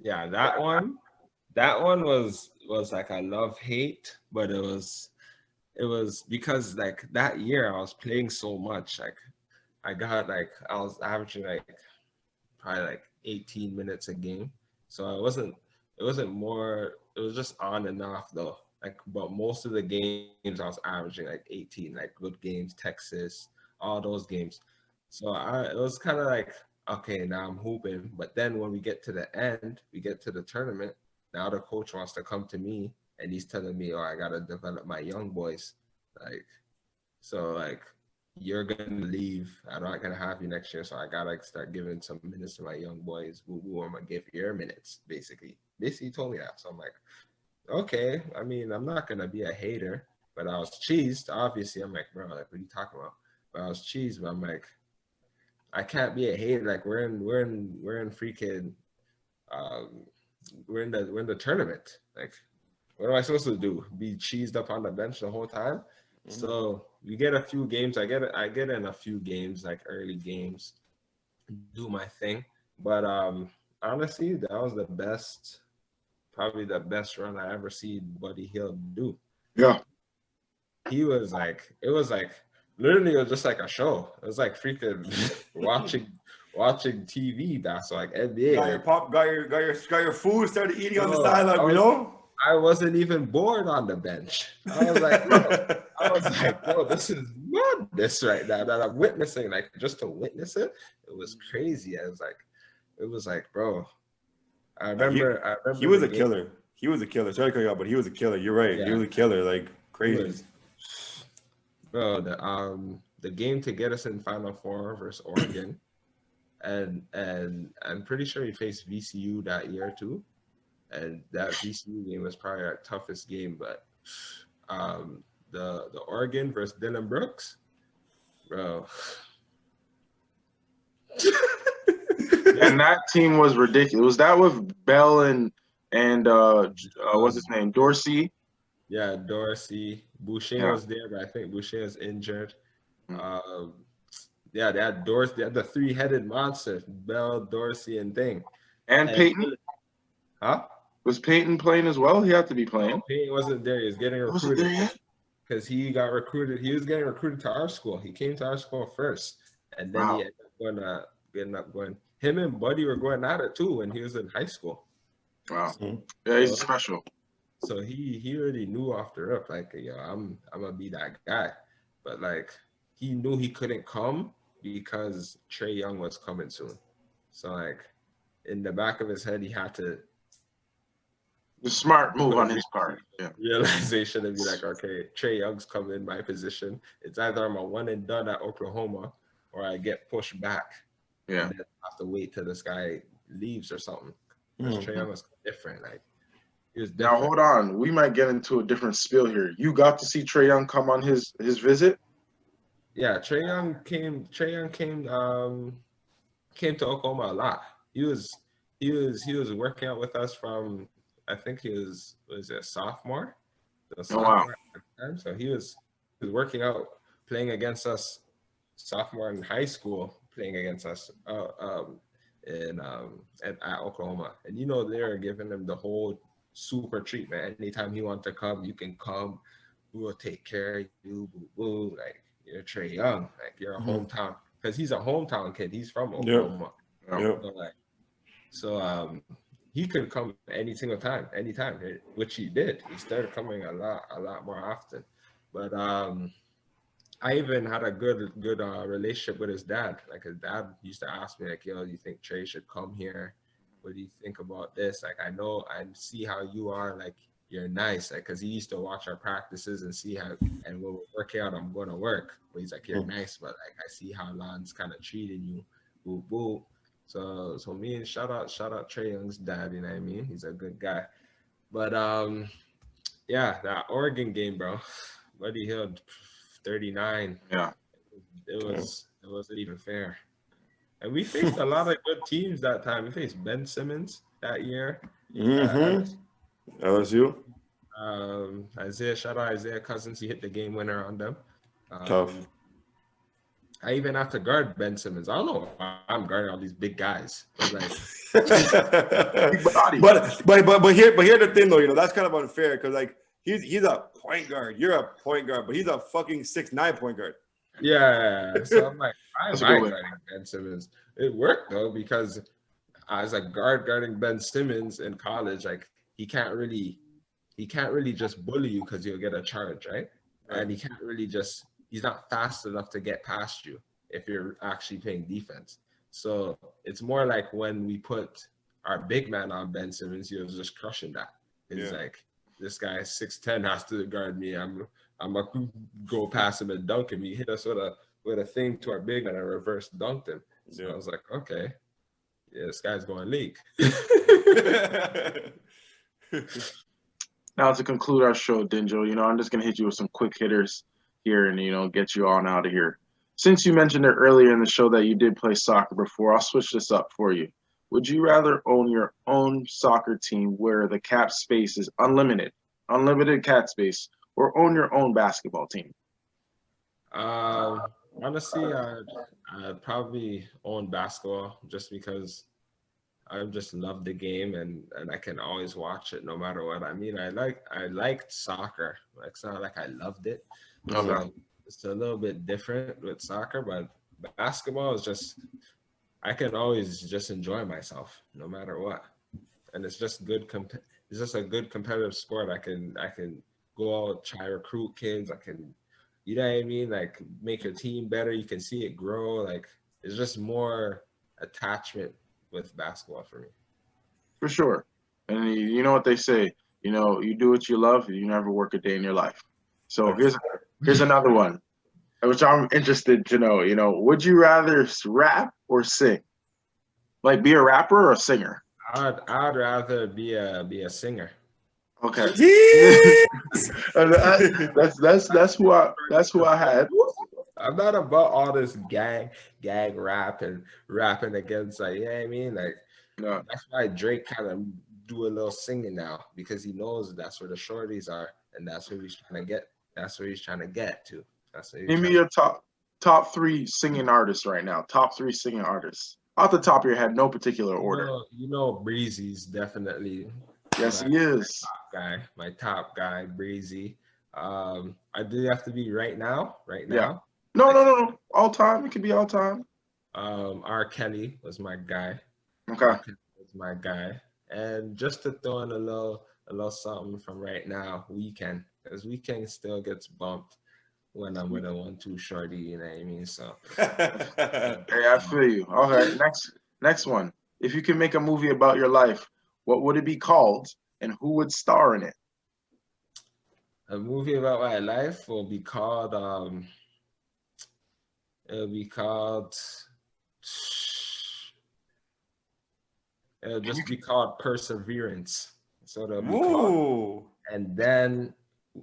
Speaker 1: Yeah, that one was like a love-hate, but it was because, like, that year I was playing so much. Like, I was averaging like probably like 18 minutes a game. So it wasn't more, it was just on and off though. Like, but most of the games I was averaging like 18, like good games, Texas, all those games. So it was kind of like, okay, now I'm hooping. But then when we get to the end, we get to the tournament, now the coach wants to come to me and he's telling me, oh, I got to develop my young boys. Like, so like, you're going to leave. I'm not going to have you next year. So I got to start giving some minutes to my young boys. I'm going to give your minutes, basically. Basically, he told me that. So I'm like, okay. I mean, I'm not going to be a hater, but I was cheesed. Obviously, I'm like, bro, like, what are you talking about? But I was cheesed, but I'm like, I can't be a hater. Like, we're in freaking, we're in the tournament. Like, what am I supposed to do? Be cheesed up on the bench the whole time? So we get a few games. I get in a few games, like early games, do my thing. But honestly, that was probably the best run I ever seen Buddy Hill do.
Speaker 4: Yeah.
Speaker 1: He was like, it was like literally, it was just like a show. It was like freaking watching TV. That's like NBA.
Speaker 3: Got your food, started eating on the sideline, you know?
Speaker 1: I wasn't even bored on the bench. I was like, bro, this is madness right now that I'm witnessing. Like, just to witness it, it was crazy. It was like, bro. I remember
Speaker 3: he was a killer. He was a killer. Sorry to cut you off, but he was a killer. You're right. Yeah. He was a killer, like crazy.
Speaker 1: Bro, the game to get us in Final Four versus Oregon, and I'm pretty sure he faced VCU that year too. And that VCU game was probably our toughest game, but the Oregon versus Dylan Brooks, bro.
Speaker 4: And that team was ridiculous. Was that with Bell and what's his name, Dorsey?
Speaker 1: Yeah, Dorsey. Boucher was there, but I think Boucher is injured. Yeah, they had Dorsey. They had the three-headed monster: Bell, Dorsey, and Thing.
Speaker 4: And Peyton.
Speaker 1: Huh?
Speaker 4: Was Peyton playing as well? He had to be playing.
Speaker 1: No, Peyton wasn't there. He was getting recruited. Because he got recruited. He was getting recruited to our school. He came to our school first. And then he ended up going. Him and Buddy were going at it too when he was in high school.
Speaker 4: Wow. Yeah, he's special.
Speaker 1: So he already knew off the rip, like, yo, I'm gonna be that guy. But like, he knew he couldn't come because Trae Young was coming soon. So like, in the back of his head, he had to.
Speaker 4: The smart move on his part. Yeah.
Speaker 1: Realization and be like, okay, Trae Young's coming in my position. It's either I'm a one and done at Oklahoma or I get pushed back.
Speaker 4: Yeah.
Speaker 1: And then I have to wait till this guy leaves or something. Because Trae Young was different. Like, he was different.
Speaker 4: Now hold on. We might get into a different spiel here. You got to see Trae Young come on his visit?
Speaker 1: Yeah, Trae Young came to Oklahoma a lot. He was working out with us from, I think he was a sophomore?
Speaker 4: Wow.
Speaker 1: So he was working out, playing against us, sophomore in high school, playing against us at Oklahoma. And they were giving him the whole super treatment. Anytime he wanted to come, you can come. We will take care of you. Boo boo. Like, you're Trae Young. Like, you're a hometown, because he's a hometown kid. He's from Oklahoma.
Speaker 3: Yep.
Speaker 1: So he could come any single time, anytime, which he did. He started coming a lot more often. But I even had a good relationship with his dad. Like, his dad used to ask me, like, yo, do you think Trae should come here? What do you think about this? Like, I know, I see how you are. Like, you're nice. Like, because he used to watch our practices and see how, and when we're working out, I'm going to work. But he's like, you're nice, but like, I see how Lon's kind of treating you. Boo boo. So me and shout out Trae Young's dad, you know what I mean? He's a good guy. But yeah, that Oregon game, bro. Buddy Hill 39.
Speaker 4: Yeah.
Speaker 1: It wasn't even fair. And we faced a lot of good teams that time. We faced Ben Simmons that year.
Speaker 3: LSU.
Speaker 1: Shout out Isaiah Cousins. He hit the game winner on them.
Speaker 3: Tough.
Speaker 1: I even have to guard Ben Simmons. I don't know why I'm guarding all these big guys. But like,
Speaker 3: but here's the thing though, that's kind of unfair because like he's a point guard. You're a point guard, but he's a fucking 6'9" point guard.
Speaker 1: Yeah. So I'm like, I'm guarding Ben Simmons. It worked though, because as a guarding Ben Simmons in college, like he can't really just bully you because you'll get a charge, right? And he can't really just. He's not fast enough to get past you if you're actually playing defense. So it's more like when we put our big man on Ben Simmons, he was just crushing that. It's like, this guy 6'10" has to guard me. I'm gonna go past him and dunk him. He hit us with a thing to our big man and reverse dunked him. So I was like, okay, yeah, this guy's going league.
Speaker 4: Now to conclude our show, Dinjyl, I'm just gonna hit you with some quick hitters here and get you on out of here. Since you mentioned it earlier in the show that you did play soccer before, I'll switch this up for you. Would you rather own your own soccer team where the cap space is unlimited cap space, or own your own basketball team?
Speaker 1: Honestly, I'd probably own basketball just because I just love the game and I can always watch it no matter what. I mean, I liked soccer. Like, it's not like I loved it.
Speaker 4: Okay.
Speaker 1: So it's a little bit different with soccer, but basketball is just I can always just enjoy myself no matter what. And it's just good it's just a good competitive sport. I can go out, try recruit kids. I can, you know what I mean? Like make your team better. You can see it grow. Like it's just more attachment with basketball for me.
Speaker 4: For sure. And you know what they say, you know, you do what you love, you never work a day in your life. So here's another one, which I'm interested to know. You know, would you rather rap or sing? Like be a rapper or a singer?
Speaker 1: I'd rather be a singer.
Speaker 4: Okay.
Speaker 3: Jeez!
Speaker 4: That's who I had.
Speaker 1: I'm not about all this gang rap and rapping against, like, you know what I mean? Like
Speaker 4: No.
Speaker 1: that's why Drake kind of do a little singing now, because he knows that's where the shorties are and that's where he's trying to get. That's where he's trying to get to. That's what he's
Speaker 4: Give me
Speaker 1: trying
Speaker 4: your top three singing artists right now. Top three singing artists. Off the top of your head, no particular order.
Speaker 1: You know, Breezy's definitely
Speaker 4: Yes,
Speaker 1: my
Speaker 4: he is.
Speaker 1: my top guy, Breezy. I do have to be right now.
Speaker 4: Yeah. No. All time. It could be all time.
Speaker 1: R. Kelly was my guy.
Speaker 4: Okay.
Speaker 1: R. Kelly was my guy. And just to throw in a little something from right now, Weekend, because Weekend still gets bumped when I'm with a 1-2 shorty, you know what I mean? So
Speaker 4: Hey, I feel you. Okay, next one. If you could make a movie about your life, what would it be called, and who would star in it?
Speaker 1: a movie about my life will be called it'll be called it'll just be called Perseverance. So it'll be called,
Speaker 3: Ooh.
Speaker 1: and then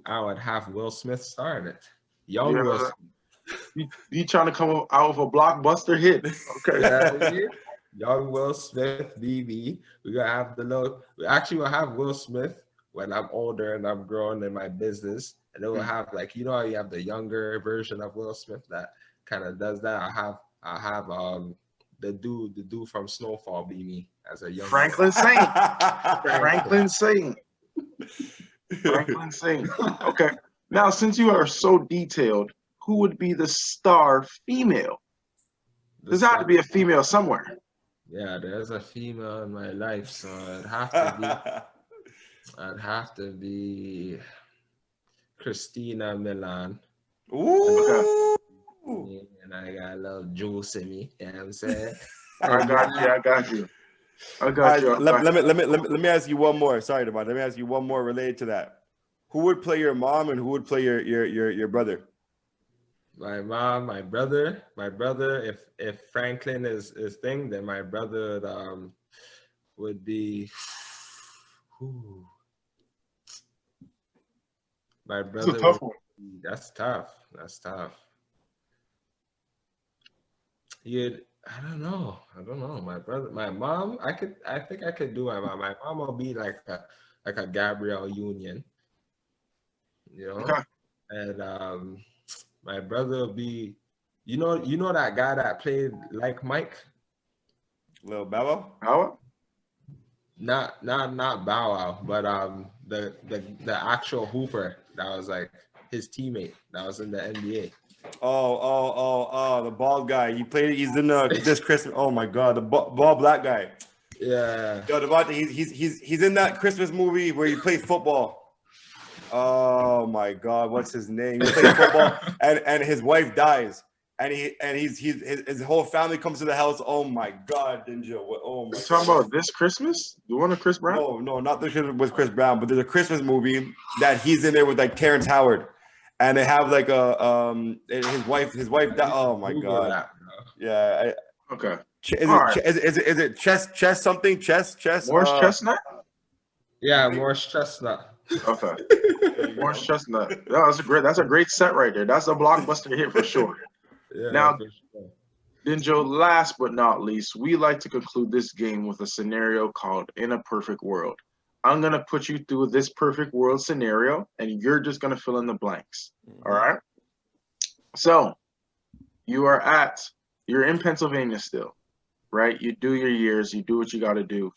Speaker 1: I would have Will Smith star in it. Young
Speaker 4: Yeah.
Speaker 1: Will Smith.
Speaker 4: You trying to come out with a blockbuster hit? Okay.
Speaker 1: Yeah, young Will Smith, BB. We're gonna have we actually will have Will Smith when I'm older and I'm growing in my business. And then we'll have, like, you know how you have the younger version of Will Smith that kind of does that. I have the dude from Snowfall be me as a young
Speaker 4: Franklin Saint. Franklin Saint. Franklin Saint. Okay. Now, since you are so detailed, who would be the star female? There's got to be a female somewhere.
Speaker 1: Yeah, there's a female in my life, so I'd have to be Christina Milan.
Speaker 3: Ooh.
Speaker 1: And I got a little juice in me, you know what I'm saying?
Speaker 4: I got you.
Speaker 3: Let me ask you one more. Sorry, Toben. Let me ask you one more related to that. Who would play your mom and who would play your brother?
Speaker 1: My mom, my brother. If Franklin is thing, then my brother would be. My brother.
Speaker 4: That's a tough one.
Speaker 1: That's tough. I don't know. My brother, my mom. I think I could do my mom. My mom will be like a Gabrielle Union, you know.
Speaker 4: Okay.
Speaker 1: And my brother will be, you know that guy that played like Mike.
Speaker 3: Lil Bow
Speaker 4: How?
Speaker 1: Not Bow Wow, but the actual hooper that was like his teammate that was in the NBA.
Speaker 3: Oh, the bald guy. He's in this Christmas. Oh my God, the bald black guy.
Speaker 1: Yeah.
Speaker 3: Yo, Devontae, he's in that Christmas movie where he plays football. Oh my God, what's his name? He plays football and his wife dies. And his whole family comes to the house. Oh my God, Dinjyl. Oh my.
Speaker 4: You talking about this Christmas? The one with Chris Brown?
Speaker 3: No, not the Christmas with Chris Brown, but there's a Christmas movie that he's in there with like Terrence Howard, and they have like his wife. Oh my God. Yeah.
Speaker 4: Okay.
Speaker 3: Is it chess something? Chess?
Speaker 4: Morris Chestnut?
Speaker 1: Yeah, Morris Chestnut.
Speaker 4: Okay. Morris Chestnut. That's a great set right there. That's a blockbuster hit for sure.
Speaker 1: Yeah,
Speaker 4: now,
Speaker 1: for sure.
Speaker 4: Dinjyl, last but not least, we like to conclude this game with a scenario called In a Perfect World. I'm going to put you through this perfect world scenario, and you're just going to fill in the blanks. All right? So you're in Pennsylvania still, right? You do your years, you do what you got to do.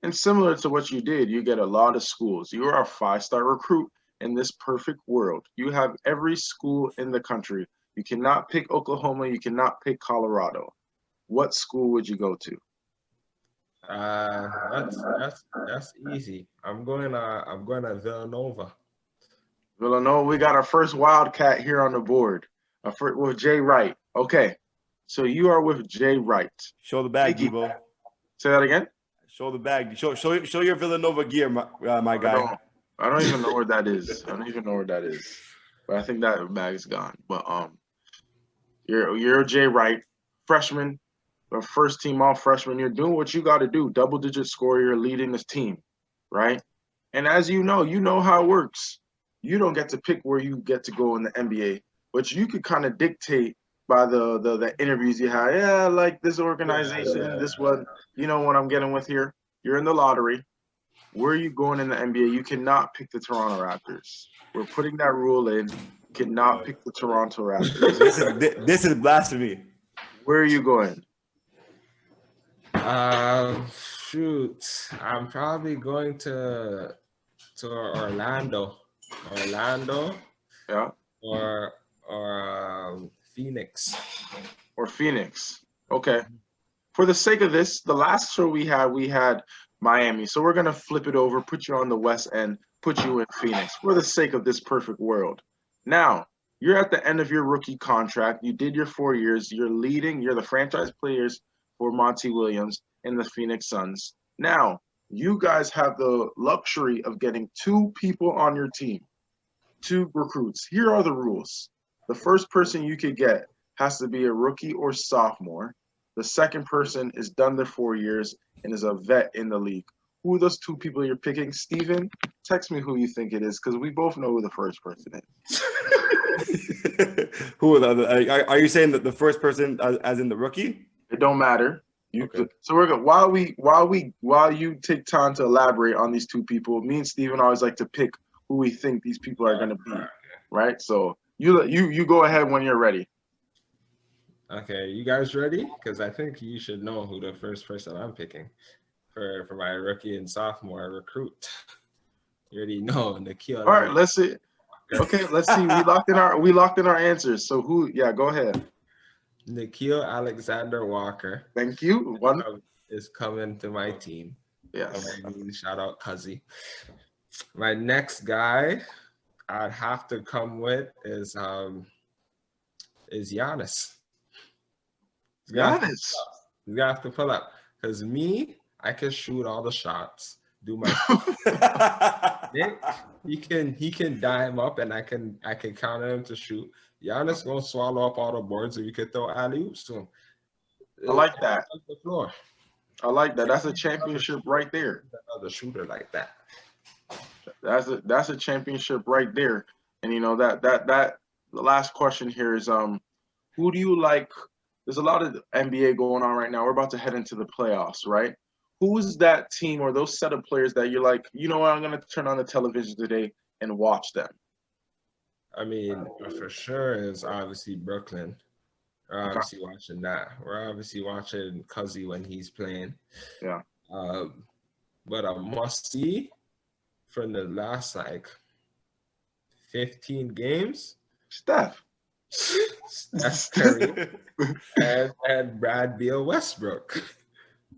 Speaker 4: And similar to what you did, you get a lot of schools. You are a 5-star recruit in this perfect world. You have every school in the country. You cannot pick Oklahoma. You cannot pick Colorado. What school would you go to?
Speaker 1: That's easy. I'm going to Villanova.
Speaker 4: Villanova, we got our first Wildcat here on the board. With Jay Wright. Okay, so you are with Jay Wright.
Speaker 3: Show the bag,
Speaker 4: Iggy.
Speaker 3: Debo.
Speaker 4: Say that again.
Speaker 3: Show the bag. Show your Villanova gear, my guy.
Speaker 4: I don't even know where that is. But I think that bag's gone. But you're Jay Wright, freshman, a first team all freshman. You're doing what you got to do. Double-digit score. You're leading this team, right? And as you know how it works. You don't get to pick where you get to go in the NBA, but you could kind of dictate by the interviews you have. Yeah, like this organization, this one. You know what I'm getting with here? You're in the lottery. Where are you going in the NBA? You cannot pick the Toronto Raptors. We're putting that rule in. You cannot pick the Toronto Raptors.
Speaker 3: This is blasphemy.
Speaker 4: Where are you going?
Speaker 1: Shoot. I'm probably going to Orlando.
Speaker 4: Yeah.
Speaker 1: Or Phoenix.
Speaker 4: Or Phoenix. Okay. For the sake of this, the last show we had Miami. So we're gonna flip it over, put you on the West End, put you in Phoenix for the sake of this perfect world. Now, you're at the end of your rookie contract. You did your 4 years. You're the franchise players for Monty Williams and the Phoenix Suns. Now, you guys have the luxury of getting 2 people on your team, 2 recruits. Here are the rules. The first person you could get has to be a rookie or sophomore. The second person is done their 4 years and is a vet in the league. Who are those 2 people you're picking? Steven, text me who you think it is because we both know who the first person is.
Speaker 3: Who are the other? Are you saying that the first person as in the rookie?
Speaker 4: It don't matter.
Speaker 3: Okay.
Speaker 4: So we're going while you take time to elaborate on these 2 people. Me and Steven always like to pick who we think these people are going to be, right? So you go ahead when you're ready.
Speaker 1: Okay, you guys ready? Because I think you should know who the first person I'm picking for my rookie and sophomore recruit. You already know, Nikhil.
Speaker 4: All right, let's see. Okay, let's see. We locked in our answers. So who? Yeah, go ahead.
Speaker 1: Nikhil Alexander Walker.
Speaker 4: Thank you. One
Speaker 1: is coming to my team.
Speaker 4: Yes.
Speaker 1: Shout out Cuzzy. My next guy I'd have to come with is Giannis.
Speaker 4: Giannis.
Speaker 1: You have to pull up. Because me, I can shoot all the shots. Do my Nick, he can dime up and I can count him to shoot. Giannis gonna swallow up all the boards and we could throw alley-oops to him.
Speaker 4: I like that.
Speaker 1: The floor.
Speaker 4: I like that. That's a championship right there.
Speaker 1: Another shooter like that.
Speaker 4: That's a championship right there. And you know that the last question here is who do you like? There's a lot of NBA going on right now. We're about to head into the playoffs, right? Who is that team or those set of players that you're like, you know what, I'm gonna turn on the television today and watch them?
Speaker 1: I mean, for sure is obviously Brooklyn. We're obviously watching that. We're obviously watching Cuzzy when he's playing.
Speaker 4: Yeah.
Speaker 1: But a must-see from the last, 15 games.
Speaker 4: Steph
Speaker 1: Curry and Brad Beal Westbrook.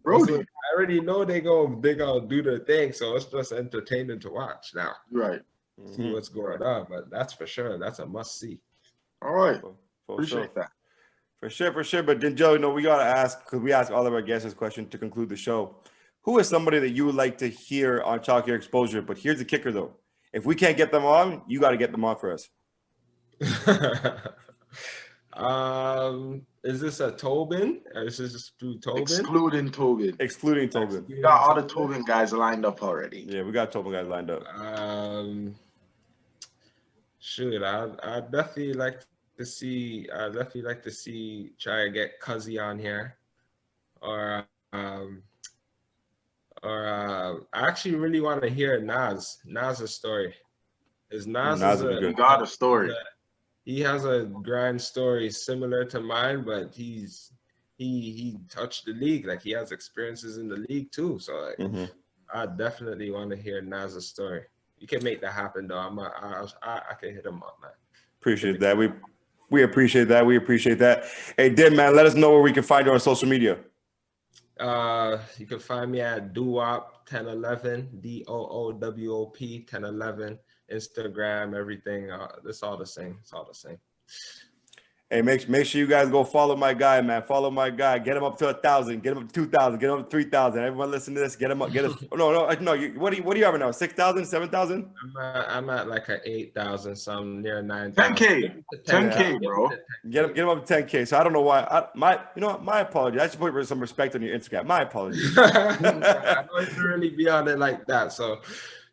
Speaker 4: Brody.
Speaker 1: I already know they gonna do their thing, so it's just entertaining to watch now.
Speaker 4: Right.
Speaker 1: See what's going on, but that's for sure. That's a must-see.
Speaker 4: All right.
Speaker 3: Appreciate that. For sure. But Dinjyl, we gotta ask, because we ask all of our guests this question to conclude the show. Who is somebody that you would like to hear on Chalk Your Exposure? But here's the kicker, though. If we can't get them on, you got to get them on for us.
Speaker 1: Is this a Tobin or is this through Toben?
Speaker 4: Excluding Tobin.
Speaker 3: Excluding Tobin.
Speaker 4: We got all the Tobin guys lined up already.
Speaker 3: Yeah, we got Tobin guys lined up.
Speaker 1: Shoot, I'd definitely like to see. Try to get Cuzzy on here, or I actually really want to hear Nas's story.
Speaker 4: We got a story.
Speaker 1: he has a grind story similar to mine, but he touched the league. Like he has experiences in the league too. So like, I definitely want to hear Naz's story. You can make that happen though. I can hit him up, man.
Speaker 3: Appreciate that. We appreciate that. We appreciate that. Hey, Dim, man, let us know where we can find you on social media.
Speaker 1: You can find me at Doowop1011, DOOWOP 1011, Instagram, everything. It's all the same. It's all the same.
Speaker 3: Hey, make sure you guys go follow my guy, man. Follow my guy. Get him up to 1,000. Get him up to 2,000. Get him up to 3,000. Everyone listen to this. Get him up. Get us. No. What do you have right now? 6,000, 7,000?
Speaker 1: I'm at like an 8,000. So I'm near 9,000.
Speaker 4: 10K, bro.
Speaker 3: Get him up to 10K. So I don't know why. My apologies. I should put some respect on your Instagram. My apologies.
Speaker 1: I don't really be on it like that. So,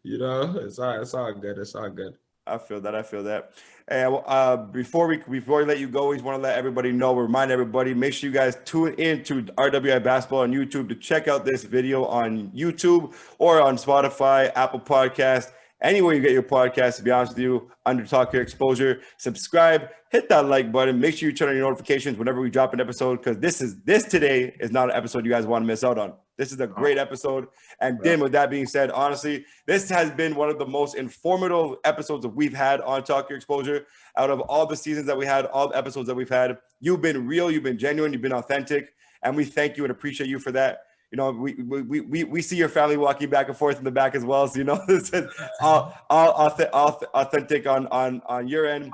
Speaker 1: it's all good. It's all good.
Speaker 3: I feel that. And before we let you go, we just want to let everybody know, remind everybody, make sure you guys tune in to RWI Basketball on YouTube to check out this video on YouTube or on Spotify, Apple Podcast, anywhere you get your podcast, to be honest with you, under Talk Your Exposure. Subscribe, hit that like button, make sure you turn on your notifications whenever we drop an episode, because this today is not an episode you guys want to miss out on. This is a great episode. And then with that being said, honestly, this has been one of the most informative episodes that we've had on Talk Your Exposure. Out of all the seasons that we had, all the episodes that we've had, you've been real, you've been genuine, you've been authentic, and we thank you and appreciate you for that. We see your family walking back and forth in the back as well. So, this is all authentic on your end.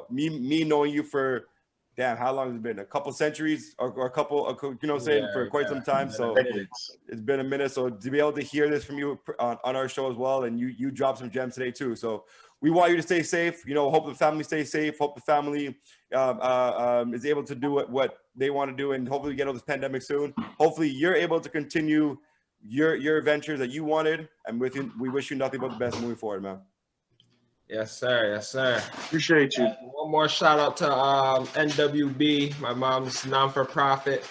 Speaker 3: Me knowing you for, damn, how long has it been? A couple centuries or a couple, for quite some time. So it's been a minute. So to be able to hear this from you on our show as well, and you dropped some gems today too. So we want you to stay safe. Hope the family stays safe. Hope the family is able to do what they want to do, and hopefully get out of this pandemic soon. Hopefully you're able to continue your ventures that you wanted, and we wish you nothing but the best moving forward, man.
Speaker 1: Yes, sir. Yes, sir.
Speaker 4: Appreciate you.
Speaker 1: One more shout out to NWB, my mom's non-for-profit.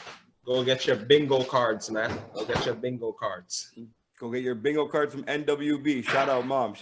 Speaker 1: Go get your bingo cards, man. Go get your bingo cards.
Speaker 3: Go get your bingo cards from NWB. Shout out, mom.